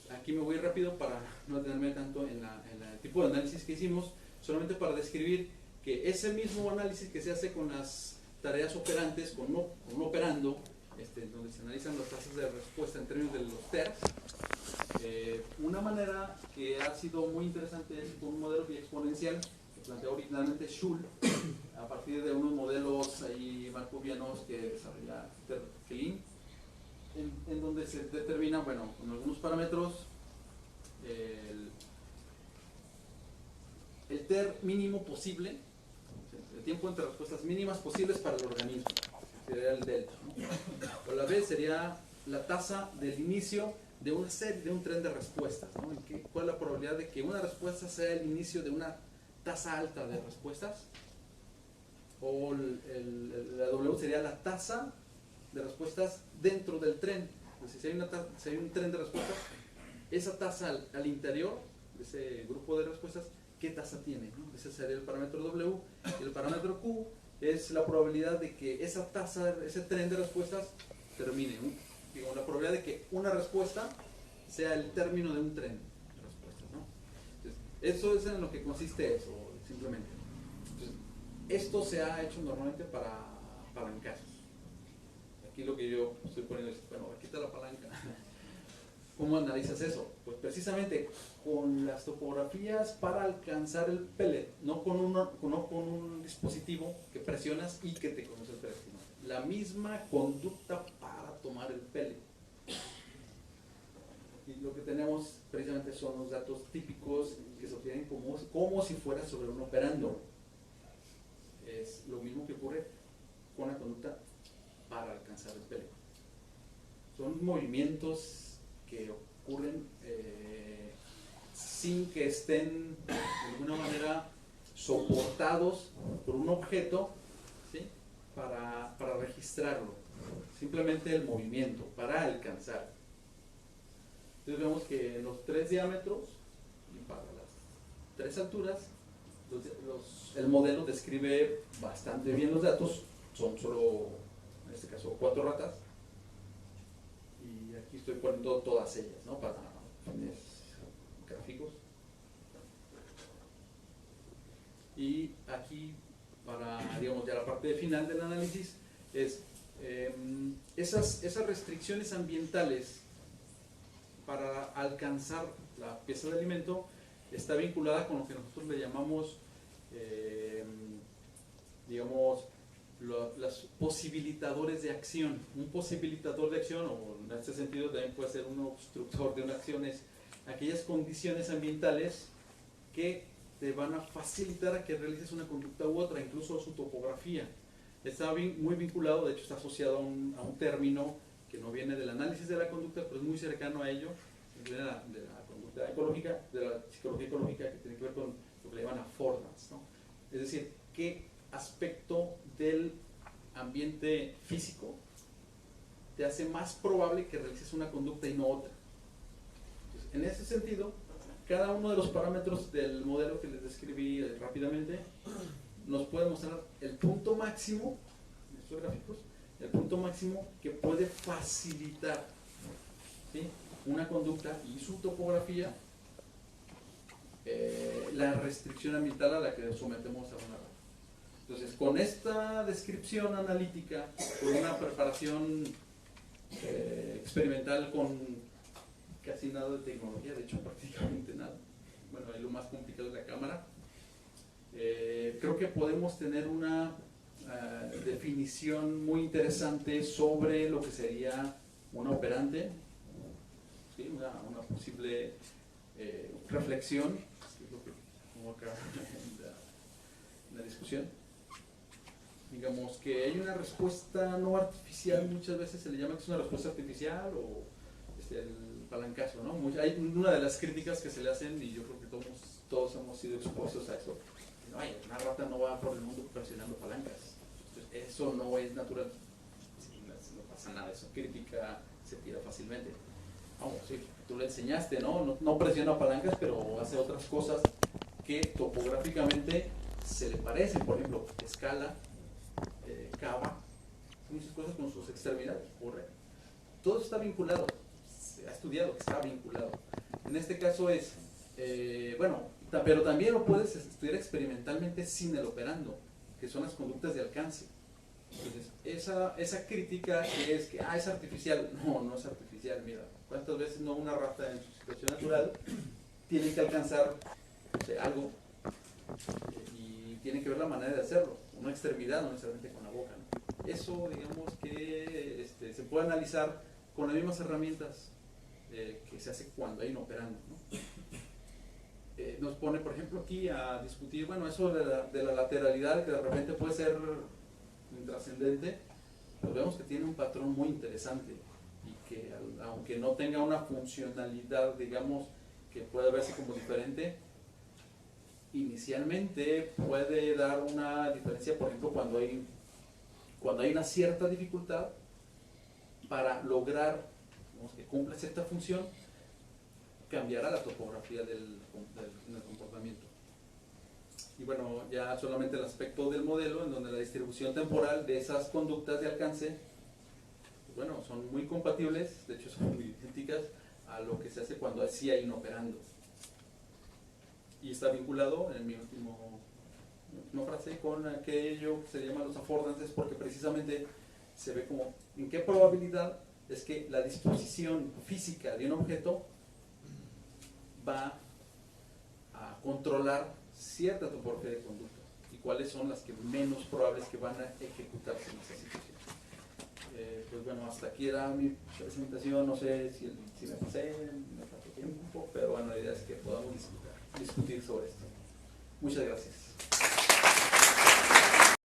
Aquí me voy rápido para no detenerme tanto en el tipo de análisis que hicimos, solamente para describir que ese mismo análisis que se hace con las tareas operantes, con un operando, donde se analizan las tasas de respuesta en términos de los TERS. Una manera que ha sido muy interesante es con un modelo exponencial que planteó originalmente Schul a partir de unos modelos ahí markovianos que desarrolla Peter Kelin, en donde se determina, bueno, con algunos parámetros el TER mínimo posible, el tiempo entre respuestas mínimas posibles para el organismo, sería el delta, ¿no? O la B sería la tasa del inicio de una serie, de un tren de respuestas, ¿no? ¿Cuál es la probabilidad de que una respuesta sea el inicio de una tasa alta de respuestas? O la W sería la tasa de respuestas dentro del tren. Entonces, si hay un tren de respuestas, esa tasa al interior de ese grupo de respuestas, ¿qué tasa tiene, ¿no? Ese sería el parámetro W. Y el parámetro Q es la probabilidad de que esa tasa, ese tren de respuestas termine, ¿no? Digo, la probabilidad de que una respuesta sea el término de un tren de respuestas, ¿no? Entonces, eso es en lo que consiste eso, simplemente. Entonces, esto se ha hecho normalmente para palancazos. Aquí lo que yo estoy poniendo es, bueno, aquí está la palanca. ¿Cómo analizas eso? Pues precisamente con las topografías para alcanzar el pellet, no con un dispositivo que presionas y que te conoce el pellet. La misma conducta para tomar el pellet. Y lo que tenemos precisamente son los datos típicos que se obtienen como si fuera sobre un operando. Es lo mismo que ocurre con la conducta para alcanzar el pellet. Son movimientos que ocurren sin que estén de alguna manera soportados por un objeto, ¿sí? para registrarlo, simplemente el movimiento para alcanzar. Entonces vemos que los 3 diámetros y para las 3 alturas el modelo describe bastante bien los datos. Son solo, en este caso, 4 ratas, y aquí estoy poniendo todas ellas, ¿no? Para fines gráficos. Y aquí, para, digamos, ya la parte final del análisis, es esas restricciones ambientales para alcanzar la pieza de alimento está vinculada con lo que nosotros le llamamos, digamos, los posibilitadores de acción. Un posibilitador de acción, o en este sentido también puede ser un obstructor de una acción, es aquellas condiciones ambientales que te van a facilitar a que realices una conducta u otra, incluso su topografía. Está muy vinculado, de hecho está asociado a un término que no viene del análisis de la conducta, pero es muy cercano a ello, viene de la conducta ecológica, de la psicología ecológica, que tiene que ver con lo que le llaman affordance, ¿no? Es decir, qué aspecto del ambiente físico te hace más probable que realices una conducta y no otra. Entonces, en ese sentido, cada uno de los parámetros del modelo que les describí rápidamente nos puede mostrar el punto máximo, en estos gráficos, el punto máximo que puede facilitar, ¿sí?, una conducta y su topografía la restricción ambiental a la que sometemos a una rata. Entonces, con esta descripción analítica, con una preparación experimental con casi nada de tecnología, de hecho prácticamente nada, bueno, ahí lo más complicado es la cámara, creo que podemos tener una definición muy interesante sobre lo que sería una operante, ¿sí? Una posible reflexión, que es lo que pongo acá en la discusión. Digamos que hay una respuesta no artificial, muchas veces se le llama que es una respuesta artificial o el palancazo, ¿no? Hay una de las críticas que se le hacen, y yo creo que todos hemos sido expuestos a eso. No, una rata no va por el mundo presionando palancas. Entonces, eso no es natural. Sí, no pasa nada, esa crítica se tira fácilmente. Vamos, sí, tú le enseñaste, ¿no? No presiona palancas, pero hace otras cosas que topográficamente se le parecen. Por ejemplo, escala, cava, muchas cosas con sus extremidades, corre. Todo está vinculado. Se ha estudiado que está vinculado. En este caso es, bueno, pero también lo puedes estudiar experimentalmente sin el operando, que son las conductas de alcance. Entonces, esa crítica que es que, es artificial, no es artificial. Mira, ¿cuántas veces no una rata en su situación natural tiene que alcanzar, no sé, algo y tiene que ver la manera de hacerlo, una extremidad, no necesariamente con la boca, ¿no? Eso, digamos que se puede analizar con las mismas herramientas que se hace cuando hay un operando, ¿no? Nos pone, por ejemplo, aquí a discutir, bueno, eso de la lateralidad, que de repente puede ser intrascendente, pero vemos que tiene un patrón muy interesante y que aunque no tenga una funcionalidad, digamos, que pueda verse como diferente, inicialmente puede dar una diferencia, por ejemplo, cuando hay una cierta dificultad para lograr, digamos, que cumpla cierta función, cambiará la topografía del comportamiento. Y bueno, ya solamente el aspecto del modelo, en donde la distribución temporal de esas conductas de alcance, pues bueno, son muy compatibles, de hecho son muy idénticas a lo que se hace cuando sí hay un operando. Y está vinculado, en mi última frase, con aquello que se llama los affordances, porque precisamente se ve como en qué probabilidad es que la disposición física de un objeto va a controlar cierta topografía de conducta y cuáles son las que menos probables que van a ejecutarse en esa situación. Pues bueno, hasta aquí era mi presentación. No sé si me pasé, me faltó tiempo, pero bueno, la idea es que podamos discutir sobre esto. Muchas gracias.